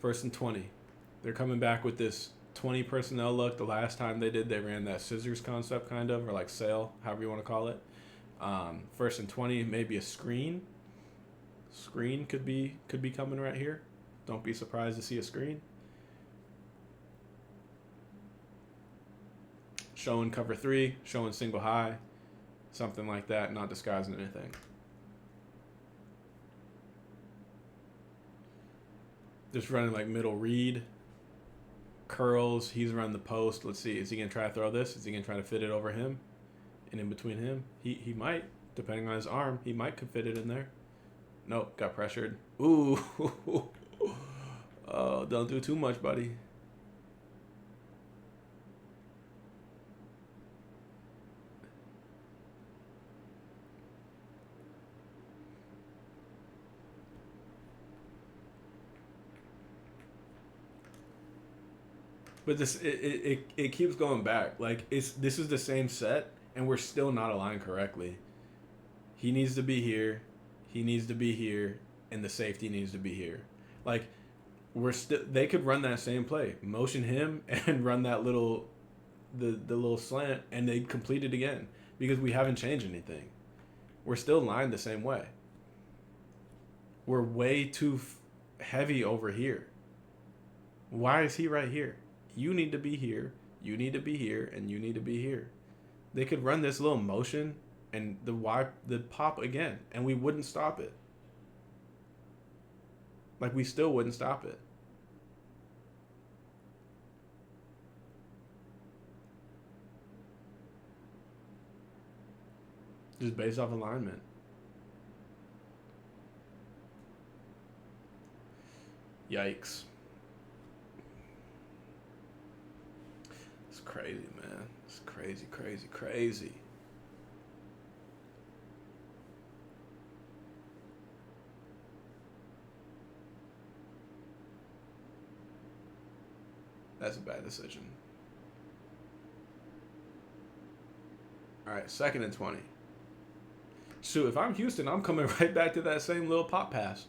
First and 20. They're coming back with this 20 personnel look. The last time they did, they ran that scissors concept kind of, or like sail, however you want to call it. First and 20, maybe a screen. Screen could be coming right here. Don't be surprised to see a screen. Showing cover 3, showing single high, something like that, not disguising anything. Just running like middle read. Curls, he's running the post. Let's see, is he going to try to throw this? Is he going to try to fit it over him? And in between him? He might, depending on his arm, he might could fit it in there. Nope, got pressured. Ooh. Oh, don't do too much, buddy. But it keeps going back. Like this is the same set, and we're still not aligned correctly. He needs to be here, he needs to be here, and the safety needs to be here. Like they could run that same play, motion him, and run that little the little slant, and they'd complete it again because we haven't changed anything. We're still lined the same way. We're way too heavy over here. Why is he right here? You need to be here, you need to be here, and you need to be here. They could run this little motion and the pop again, and we wouldn't stop it. Like, we still wouldn't stop it. Just based off alignment. Yikes. It's crazy, man. It's crazy, crazy, crazy. That's a bad decision. All right, 2nd and 20. Shoot, if I'm Houston, I'm coming right back to that same little pop pass.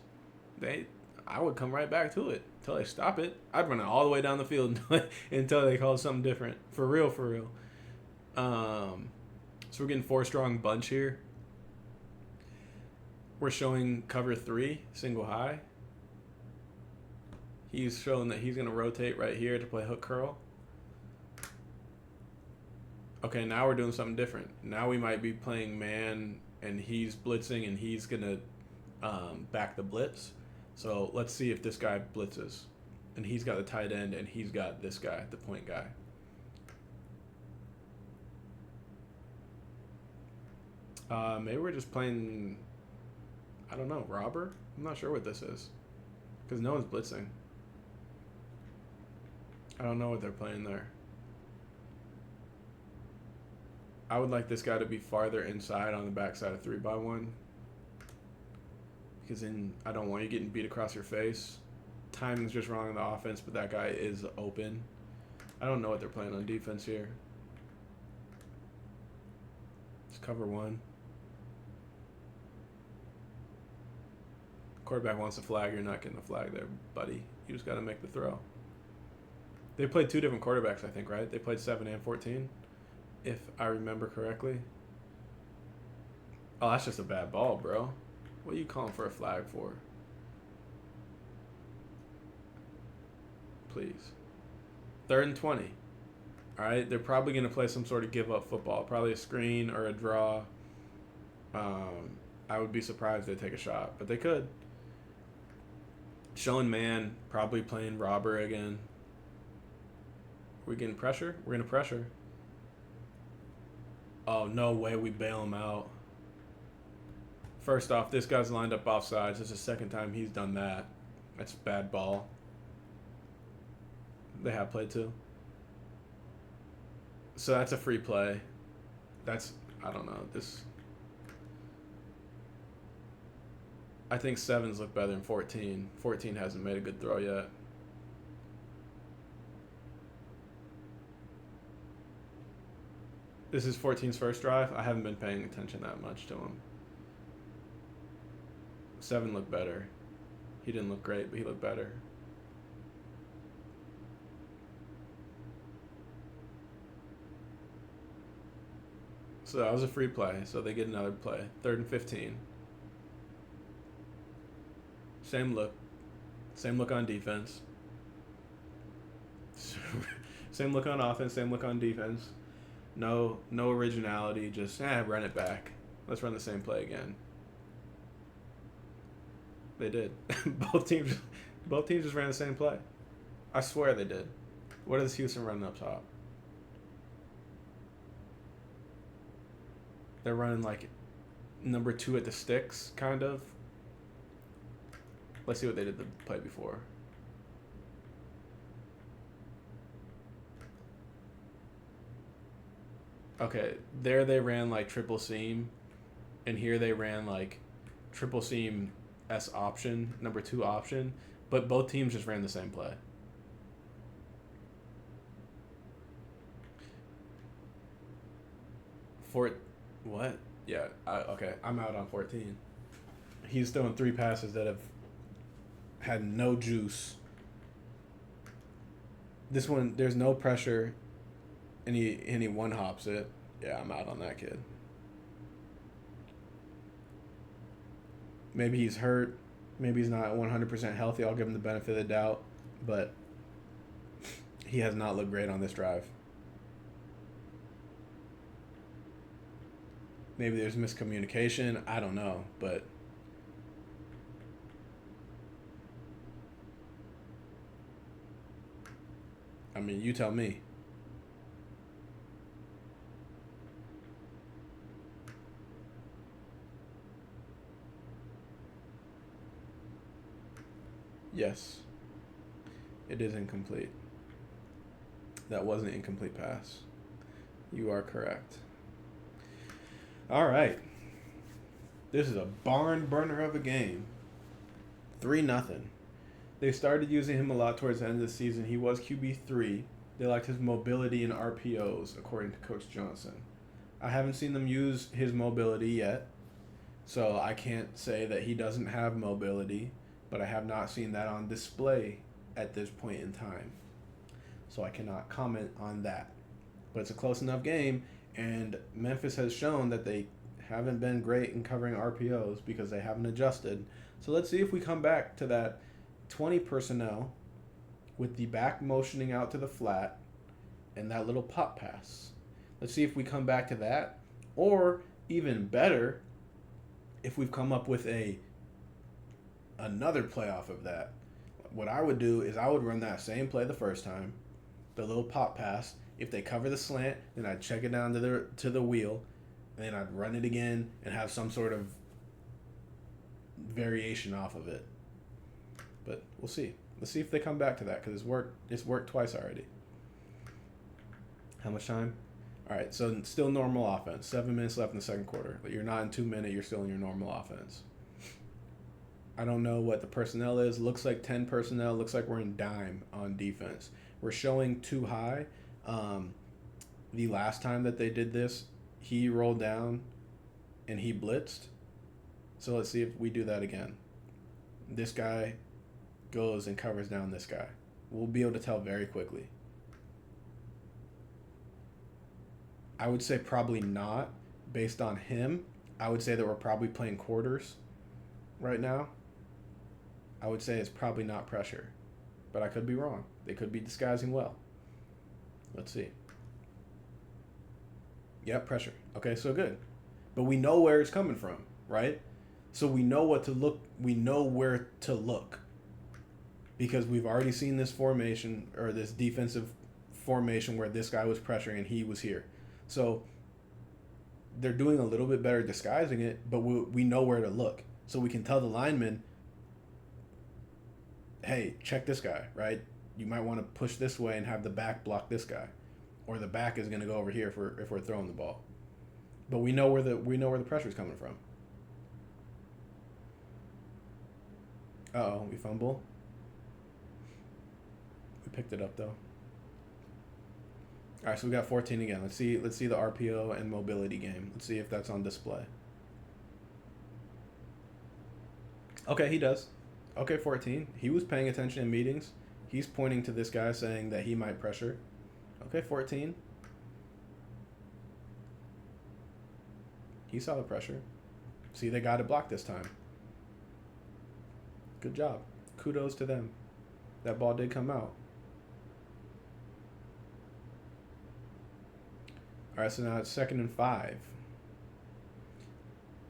I would come right back to it until they stop it. I'd run it all the way down the field until they call something different. For real, for real. So we're getting 4 strong bunch here. We're showing cover 3, single high. He's showing that he's going to rotate right here to play hook curl. Okay, now we're doing something different. Now we might be playing man, and he's blitzing, and he's going to back the blitz. So let's see if this guy blitzes. And he's got the tight end, and he's got this guy, the point guy. Maybe we're just playing, I don't know, robber? I'm not sure what this is. Because no one's blitzing. I don't know what they're playing there. I would like this guy to be farther inside on the backside of 3x1. Because then I don't want you getting beat across your face. Timing's just wrong on the offense, but that guy is open. I don't know what they're playing on defense here. It's cover 1. Quarterback wants a flag. You're not getting a flag there, buddy. You just got to make the throw. They played 2 different quarterbacks, I think, right? They played 7 and 14, if I remember correctly. Oh, that's just a bad ball, bro. What are you calling for a flag for? Please. 3rd and 20. All right, they're probably going to play some sort of give-up football. Probably a screen or a draw. I would be surprised if they take a shot, but they could. Showing man, probably playing robber again. We getting pressure? We're going to pressure. Oh, no way we bail him out. First off, this guy's lined up offsides. It's the 2nd time he's done that. That's a bad ball. They have played 2. So that's a free play. That's, I don't know. I think 7s look better than 14. 14 hasn't made a good throw yet. This is 14's first drive. I haven't been paying attention that much to him. 7 looked better. He didn't look great, but he looked better. So that was a free play. So they get another play. 3rd and 15. Same look. Same look on defense. Same look on offense. Same look on defense. No originality. Just run it back. Let's run the same play again. They did. Both teams just ran the same play. I swear they did. What is Houston running up top? They're running like number 2 at the sticks, kind of. Let's see what they did the play before. Okay, there they ran like triple seam, and here they ran like triple seam S option, number 2 option, but both teams just ran the same play. What? Yeah, okay, I'm out on 14. He's throwing 3 passes that have had no juice. This one, there's no pressure, and he one hops it. Yeah, I'm out on that kid. Maybe he's hurt. Maybe he's not 100% healthy. I'll give him the benefit of the doubt, but he has not looked great on this drive. Maybe there's miscommunication. I don't know, but I mean, you tell me. Yes, it is incomplete. That was an incomplete pass. You are correct. All right. This is a barn burner of a game. 3-0. They started using him a lot towards the end of the season. He was QB3. They liked his mobility and RPOs, according to Coach Johnson. I haven't seen them use his mobility yet, so I can't say that he doesn't have mobility, but I have not seen that on display at this point in time. So I cannot comment on that. But it's a close enough game, and Memphis has shown that they haven't been great in covering RPOs because they haven't adjusted. So let's see if we come back to that 20 personnel with the back motioning out to the flat and that little pop pass. Let's see if we come back to that, or even better, if we've come up with another play off of that. What I would do is I would run that same play the first time, the little pop pass. If they cover the slant, then I'd check it down to the wheel, and then I'd run it again and have some sort of variation off of it. But we'll see. Let's see if they come back to that, because it's worked twice already. How much time? All right, so still normal offense. 7 minutes left in the second quarter. But you're not in 2 minutes. You're still in your normal offense. I don't know what the personnel is. Looks like 10 personnel. Looks like we're in dime on defense. We're showing too high. The last time that they did this, he rolled down and he blitzed. So let's see if we do that again. This guy goes and covers down this guy. We'll be able to tell very quickly. I would say probably not. Based on him, I would say that we're probably playing quarters right now. I would say it's probably not pressure. But I could be wrong. They could be disguising well. Let's see. Yep, pressure. Okay, so good. But we know where it's coming from, right? So we know what to look. We know where to look. Because we've already seen this formation, or this defensive formation where this guy was pressuring and he was here. So they're doing a little bit better disguising it, but we know where to look. So we can tell the lineman, hey, check this guy, right? You might want to push this way and have the back block this guy. Or the back is going to go over here if we're throwing the ball. But we know where the pressure is coming from. Uh-oh, we fumble. We picked it up though. All right, so we got 14 again. Let's see the RPO and mobility game. Let's see if that's on display. Okay, he does. Okay, 14. He was paying attention in meetings. He's pointing to this guy saying that he might pressure. Okay, 14. He saw the pressure. See, they got it blocked this time. Good job. Kudos to them. That ball did come out. All right, so now it's 2nd and 5.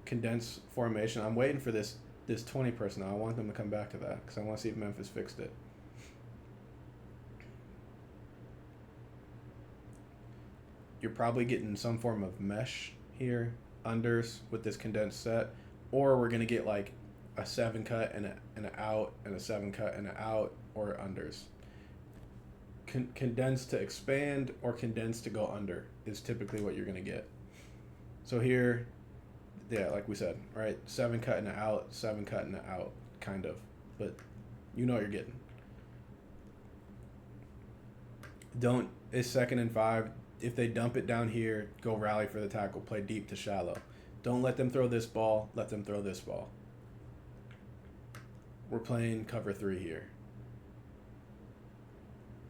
Condensed formation. I'm waiting for this 20 personnel. I want them to come back to that because I want to see if Memphis fixed it. You're probably getting some form of mesh here, unders with this condensed set, or we're going to get like a 7 cut and an out and a 7 cut and an out, or unders. Condense to expand or condense to go under is typically what you're going to get. So here, yeah, like we said, right? 7 cut and an out, 7 cut and an out, kind of. But you know what you're getting. It's 2nd and 5. If they dump it down here, go rally for the tackle, play deep to shallow. Don't let them throw this ball, let them throw this ball. We're playing cover 3 here.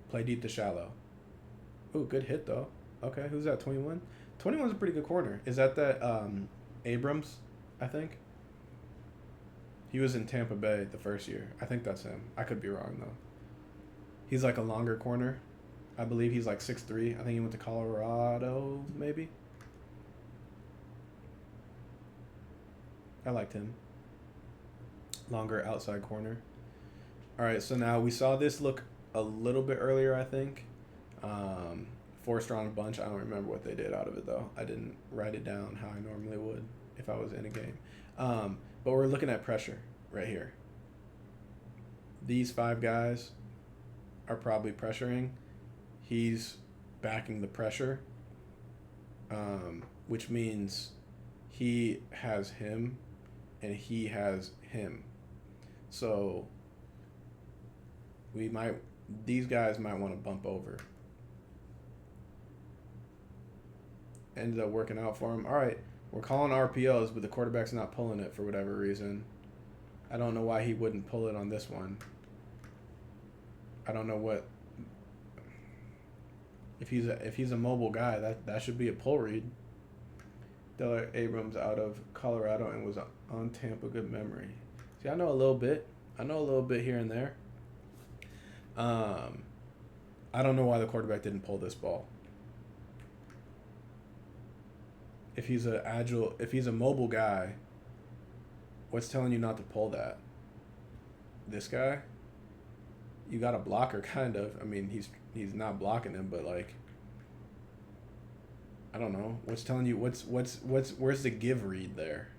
Play deep to shallow. Ooh, good hit though. Okay, who's that? 21? 21's a pretty good corner. Is that Abrams, I think? He was in Tampa Bay the first year. I think that's him. I could be wrong though. He's like a longer corner. I believe he's like 6'3". I think he went to Colorado, maybe. I liked him. Longer outside corner. All right, so now we saw this look a little bit earlier, I think. 4-strong bunch. I don't remember what they did out of it, though. I didn't write it down how I normally would if I was in a game. But we're looking at pressure right here. These 5 guys are probably pressuring. He's backing the pressure, which means he has him and he has him. So these guys might want to bump over. Ended up working out for him. All right, we're calling RPOs, but the quarterback's not pulling it for whatever reason. I don't know why he wouldn't pull it on this one. I don't know what. If he's a mobile guy, that should be a pull read. Della Abrams out of Colorado and was on Tampa. Good memory. See, I know a little bit. I know a little bit here and there. I don't know why the quarterback didn't pull this ball. If he's a mobile guy, what's telling you not to pull that? This guy? You got a blocker, kind of. I mean, he's not blocking him, but like, I don't know. What's telling you? Where's the give read there?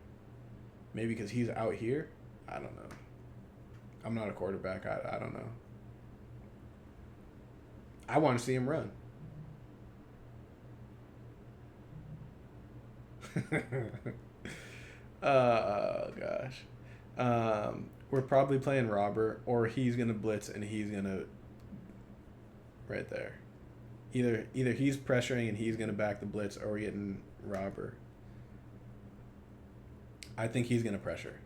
Maybe because he's out here. I don't know. I'm not a quarterback. I don't know. I want to see him run. Oh gosh. We're probably playing robber, or he's gonna blitz and he's gonna right there. Either he's pressuring and he's gonna back the blitz, or we're getting robber. I think he's gonna pressure.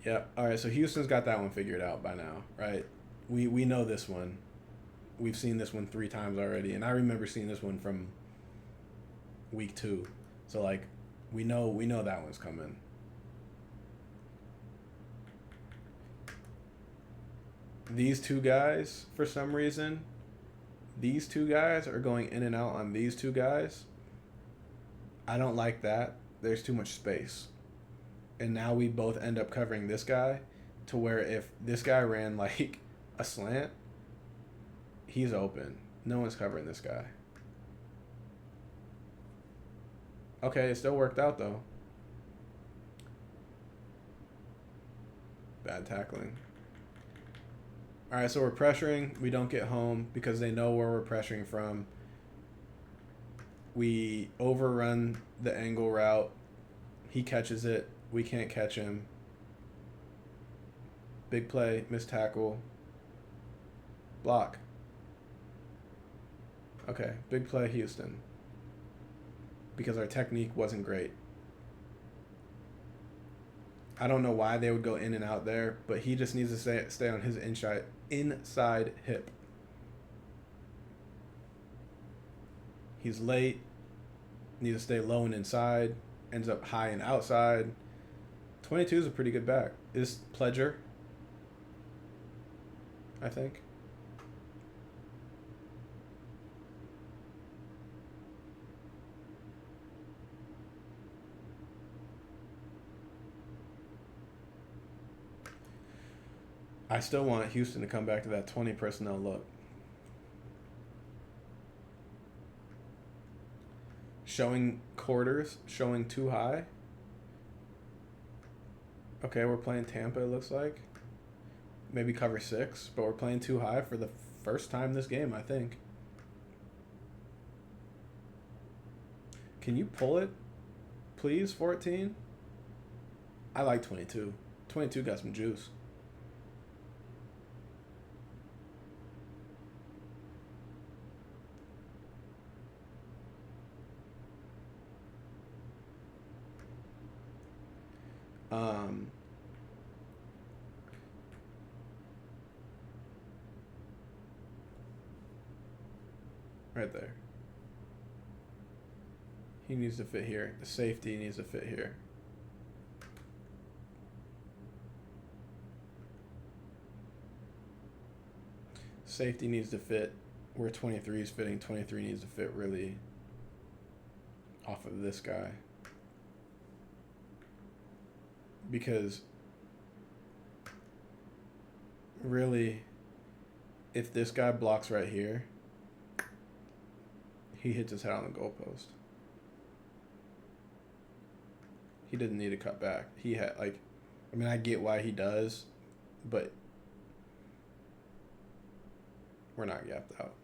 Yeah. All right. So Houston's got that one figured out by now, right? We know this one. We've seen this one 3 times already, and I remember seeing this one from week 2. So like, we know that one's coming. These 2 guys, for some reason, these 2 guys are going in and out on these 2 guys. I don't like that. There's too much space. And now we both end up covering this guy, to where if this guy ran like a slant, he's open. No one's covering this guy. Okay, it still worked out though. Bad tackling. All right, so we're pressuring. We don't get home because they know where we're pressuring from. We overrun the angle route. He catches it. We can't catch him. Big play, missed tackle. Block. Okay, big play, Houston. because our technique wasn't great. I don't know why they would go in and out there, but he just needs to stay on his inside hip. He's late, needs to stay low and inside, ends up high and outside. 22 is a pretty good back. Is Pledger, I think. I still want Houston to come back to that 20 personnel look. Showing quarters, showing too high. Okay, we're playing Tampa, it looks like. Maybe cover 6, but we're playing too high for the first time this game, I think. Can you pull it, please, 14? I like 22. 22 got some juice. Right there. He needs to fit here. The safety needs to fit here. Safety needs to fit where 23 is fitting. 23 needs to fit really off of this guy. Because really, if this guy blocks right here, he hits his head on the goalpost. He didn't need to cut back. He had, like, I mean, I get why he does, but we're not gapped out.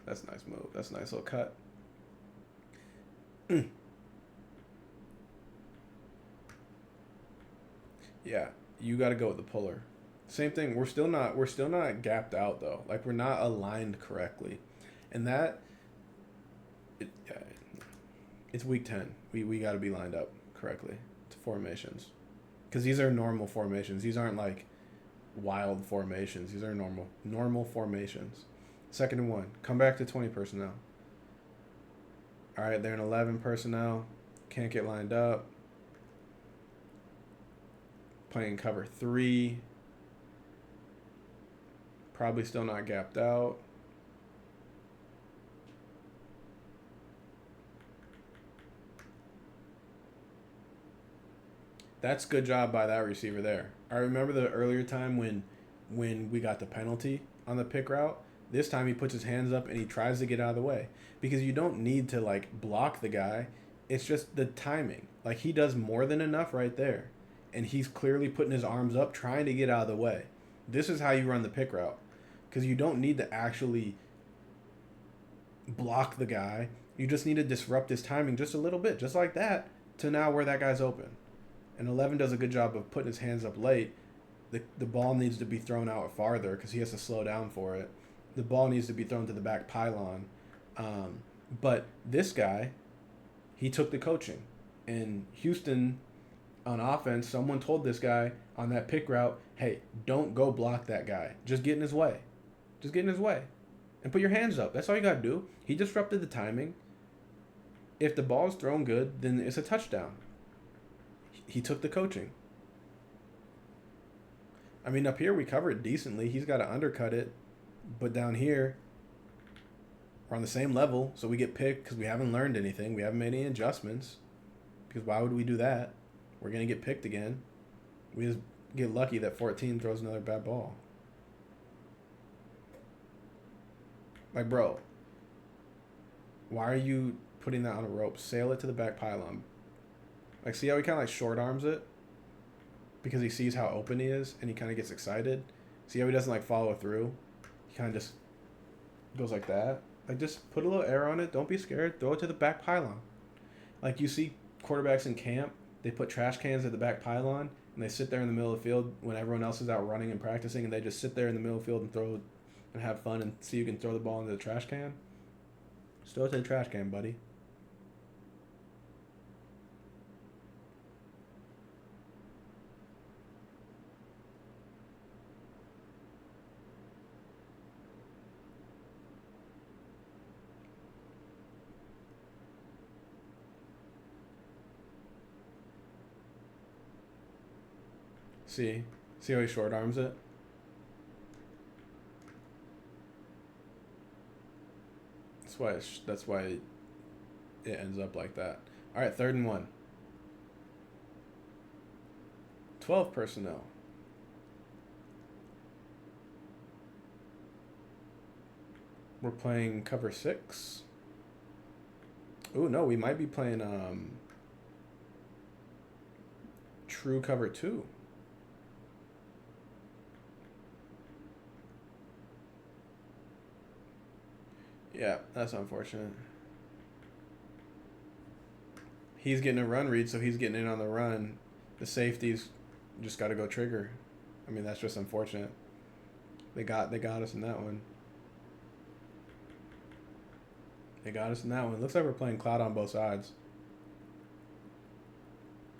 That's a nice move. That's a nice little cut. Yeah, you got to go with the puller. Same thing. We're still not gapped out though. Like, we're not aligned correctly, and that it's week 10. We got to be lined up correctly to formations, because these are normal formations. These aren't like wild formations. These are normal formations. 2nd and 1. Come back to 20 personnel. All right, they're in 11 personnel. Can't get lined up. Playing cover 3. Probably still not gapped out. That's good job by that receiver there. I remember the earlier time when we got the penalty on the pick route. This time he puts his hands up and he tries to get out of the way, because you don't need to like block the guy. It's just the timing. Like, he does more than enough right there, and he's clearly putting his arms up trying to get out of the way. This is how you run the pick route, because you don't need to actually block the guy. You just need to disrupt his timing just a little bit, just like that, to now where that guy's open. And 11 does a good job of putting his hands up late. The ball needs to be thrown out farther because he has to slow down for it. The ball needs to be thrown to the back pylon. But this guy, he took the coaching. And Houston, on offense, someone told this guy on that pick route, hey, don't go block that guy. Just get in his way. Just get in his way. And put your hands up. That's all you got to do. He disrupted the timing. If the ball's thrown good, then it's a touchdown. He took the coaching. I mean, up here we cover it decently. He's got to undercut it. But down here, we're on the same level, so we get picked because we haven't learned anything. We haven't made any adjustments. Because why would we do that? We're going to get picked again. We just get lucky that 14 throws another bad ball. Like, bro, why are you putting that on a rope? Sail it to the back pylon. Like, see how he kind of like short arms it? Because he sees how open he is and he kind of gets excited. See how he doesn't like follow through? He kind of just goes like that. Like, just put a little air on it. Don't be scared. Throw it to the back pylon. Like, you see quarterbacks in camp, they put trash cans at the back pylon and they sit there in the middle of the field when everyone else is out running and practicing, and they just sit there in the middle of the field and throw and have fun and see who can throw the ball into the trash can. Still to the trash can, buddy. See? See how he short arms it? That's why it ends up like that. All right, 3rd and 1. 12 personnel. We're playing cover 6. Ooh, no, we might be playing true cover 2. Yeah, that's unfortunate. He's getting a run read, so he's getting in on the run. The safeties just got to go trigger. I mean, that's just unfortunate. They got us in that one. They got us in that one. Looks like we're playing cloud on both sides.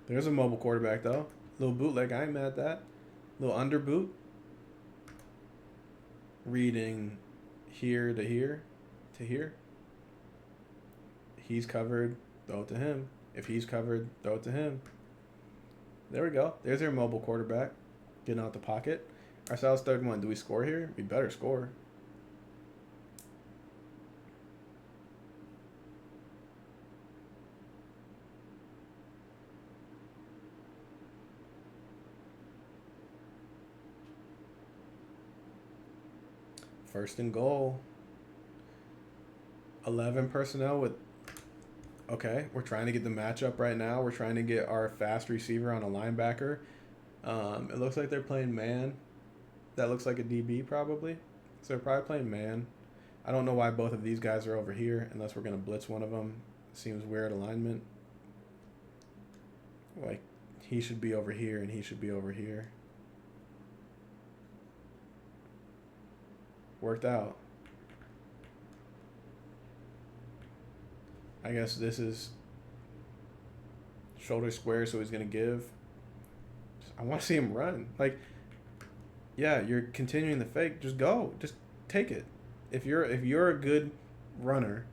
There's a mobile quarterback, though. Little bootleg. I ain't mad at that. Little under boot. Reading here to here to here. He's covered. Throw it to him. If he's covered, throw it to him. There we go. There's our mobile quarterback. Getting out the pocket. Ourselves 3rd and 1. Do we score here? We better score. First and goal. 11 personnel with... Okay, we're trying to get the matchup right now. We're trying to get our fast receiver on a linebacker. It looks like they're playing man. That looks like a DB probably. So they're probably playing man. I don't know why both of these guys are over here unless we're going to blitz one of them. Seems weird alignment. Like, he should be over here and he should be over here. Worked out. I guess this is shoulder square, so he's going to give. I want to see him run. Like, yeah, you're continuing the fake. Just go. Just take it. If you're a good runner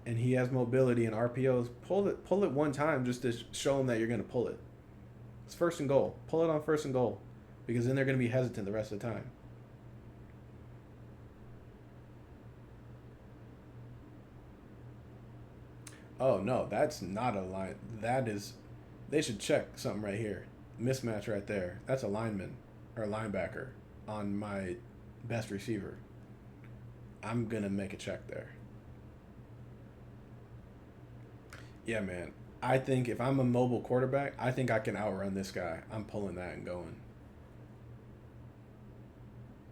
and he has mobility and RPOs, pull it one time just to show him that you're going to pull it. It's 1st and goal. Pull it on 1st and goal because then they're going to be hesitant the rest of the time. Oh, no, that's not a line. That is, they should check something right here. Mismatch right there. That's a lineman or linebacker on my best receiver. I'm going to make a check there. Yeah, man. I think if I'm a mobile quarterback, I think I can outrun this guy. I'm pulling that and going.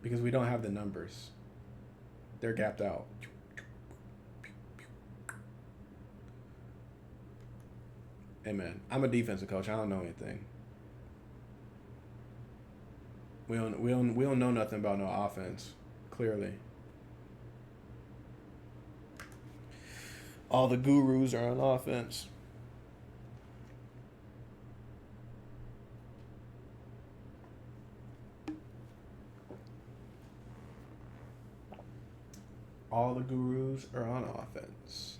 Because we don't have the numbers. They're gapped out. Hey, man, I'm a defensive coach. I don't know anything. We don't know nothing about no offense, clearly. All the gurus are on offense. All the gurus are on offense.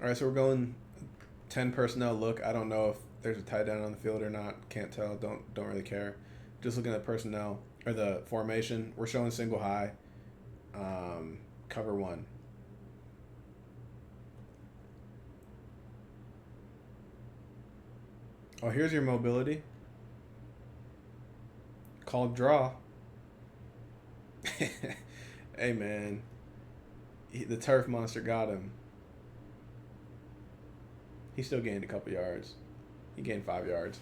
All right, so we're going 10 personnel look. I don't know if there's a tight end on the field or not. Can't tell. Don't really care. Just looking at personnel or the formation. We're showing single high. Cover 1. Oh, here's your mobility. Called draw. Hey, man. The turf monster got him. He still gained a couple yards. He gained 5 yards.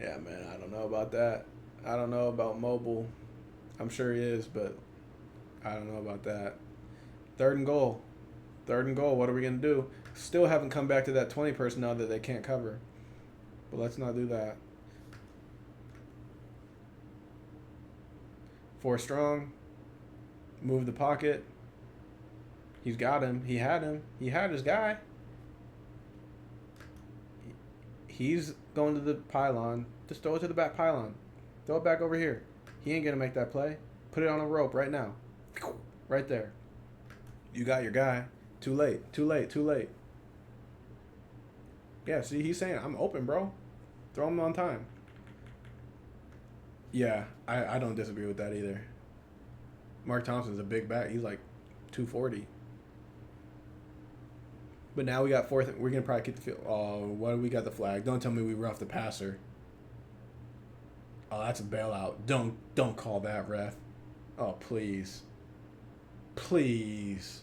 Yeah, man, I don't know about that. I don't know about mobile. I'm sure he is, but I don't know about that. Third and goal. Third and goal. What are we going to do? Still haven't come back to that 20 personnel that they can't cover. But let's not do that. 4 strong. Move the pocket. He's got him. He had him. He had his guy. He's going to the pylon. Just throw it to the back pylon. Throw it back over here. He ain't going to make that play. Put it on a rope right now. Right there. You got your guy. Too late. Too late. Too late. Yeah, see, he's saying, I'm open, bro. Throw him on time. Yeah, I don't disagree with that either. Mark Thompson's a big back. He's like 240. But now we got fourth. We're going to probably get the field. Oh, what do we got the flag? Don't tell me we roughed the passer. Oh, that's a bailout. Don't call that, ref. Oh, please. Please.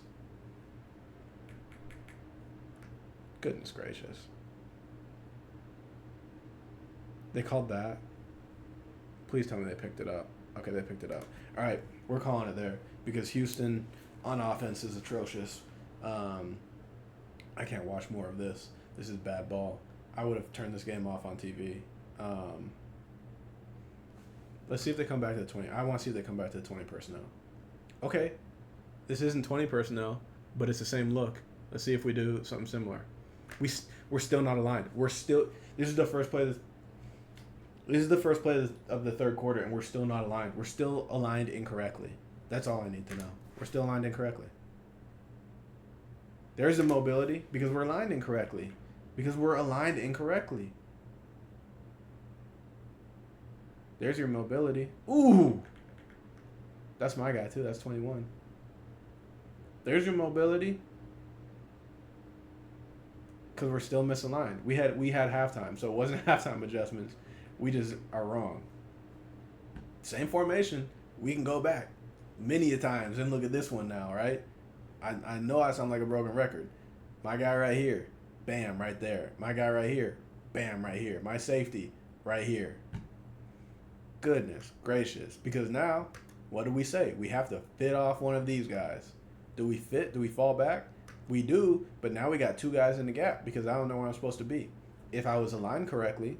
Goodness gracious. They called that. Please tell me they picked it up. Okay, they picked it up. All right, we're calling it there because Houston on offense is atrocious. I can't watch more of this. This is bad ball. I would have turned this game off on TV. Let's see if they come back to the 20. I want to see if they come back to the 20 personnel. Okay, this isn't 20 personnel, but it's the same look. Let's see if we do something similar. We're still not aligned. This is the first play. This is the first play of the third quarter, and we're still not aligned. We're still aligned incorrectly. That's all I need to know. We're still aligned incorrectly. There's the mobility because we're aligned incorrectly. Because we're aligned incorrectly. There's your mobility. Ooh! That's my guy, too. That's 21. There's your mobility. Because we're still misaligned. We had halftime, so it wasn't halftime adjustments. We just are wrong. Same formation. We can go back many a times and look at this one now, right? I know I sound like a broken record. My guy right here, bam, right there. My guy right here, bam, right here. My safety, right here. Goodness gracious. Because now, what do we say? We have to fit off one of these guys. Do we fit? Do we fall back? We do, but now we got 2 guys in the gap because I don't know where I'm supposed to be. If I was aligned correctly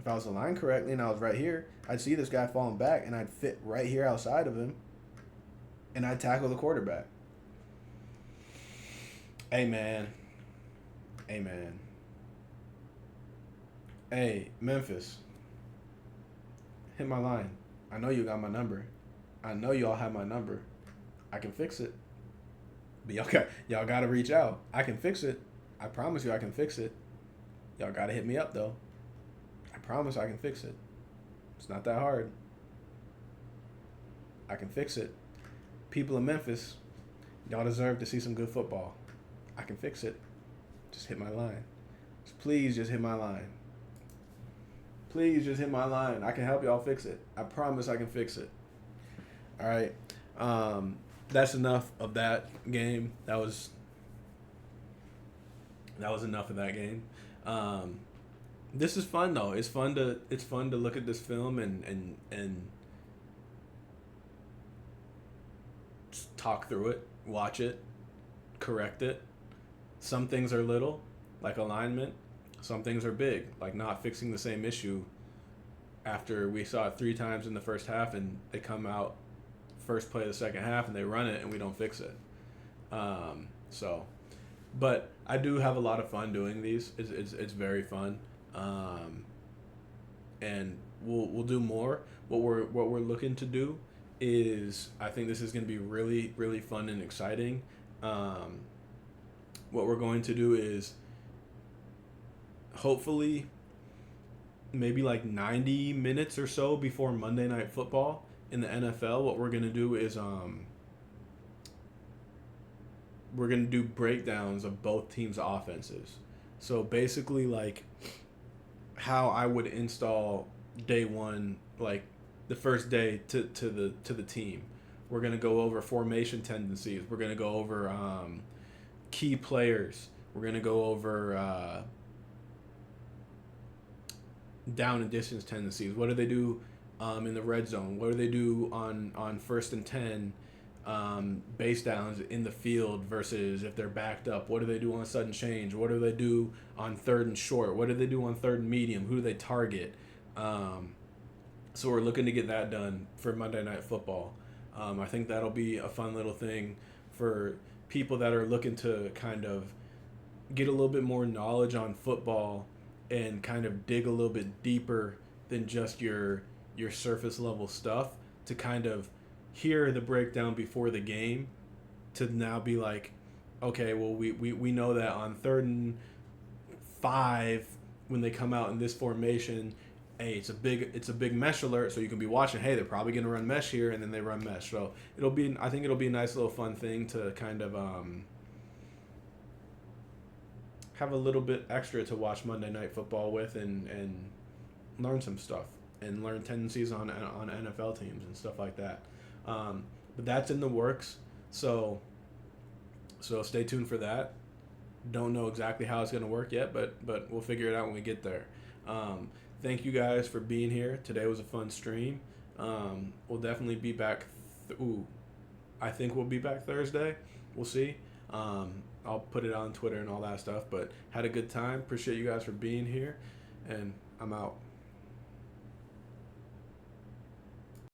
and I was right here, I'd see this guy falling back and I'd fit right here outside of him and I'd tackle the quarterback. Amen. Hey, Memphis. Hit my line. I know you got my number. I know y'all have my number. I can fix it. But y'all got to reach out. I can fix it. I promise you I can fix it. Y'all got to hit me up, though. I promise I can fix it. It's not that hard. I can fix it. People in Memphis, y'all deserve to see some good football. I can fix it. Just hit my line. Please just hit my line. Please just hit my line. I can help y'all fix it. I promise I can fix it. All right. That's enough of that game. That was enough of that game. This is fun though. It's fun to look at this film and just talk through it, watch it, correct it. Some things are little, like alignment. Some things are big, like not fixing the same issue after we saw it 3 times in the first half and they come out first play of the second half and they run it and we don't fix it. But I do have a lot of fun doing these. It's very fun. And we'll do more. What we're looking to do is, I think this is going to be really, really fun and exciting. What we're going to do is hopefully maybe like 90 minutes or so before Monday Night Football in the NFL, what we're going to do is we're going to do breakdowns of both teams' offenses. So basically like how I would install day one, like the first day to the team. We're going to go over formation tendencies. We're going to go over key players. We're going to go over down and distance tendencies. What do they do in the red zone? What do they do on 1st and 10? base downs in the field versus if they're backed up. What do they do on a sudden change? What do they do on third and short? What do they do on third and medium? Who do they target? So we're looking to get that done for Monday Night Football. I think that'll be a fun little thing for people that are looking to kind of get a little bit more knowledge on football and kind of dig a little bit deeper than just your surface level stuff, to kind of hear the breakdown before the game, to now be like, okay, well, we know that on 3rd and 5 when they come out in this formation, hey, it's a big mesh alert, so you can be watching, hey, they're probably going to run mesh here, and then they run mesh. So I think it'll be a nice little fun thing to kind of have a little bit extra to watch Monday Night Football with, and learn some stuff and learn tendencies on NFL teams and stuff like that. But that's in the works, so stay tuned for that. Don't know exactly how it's going to work yet, but we'll figure it out when we get there. Thank you guys for being here. Today was a fun stream. We'll definitely be back. I think we'll be back Thursday. We'll see. I'll put it on Twitter and all that stuff. But had a good time. Appreciate you guys for being here. And I'm out.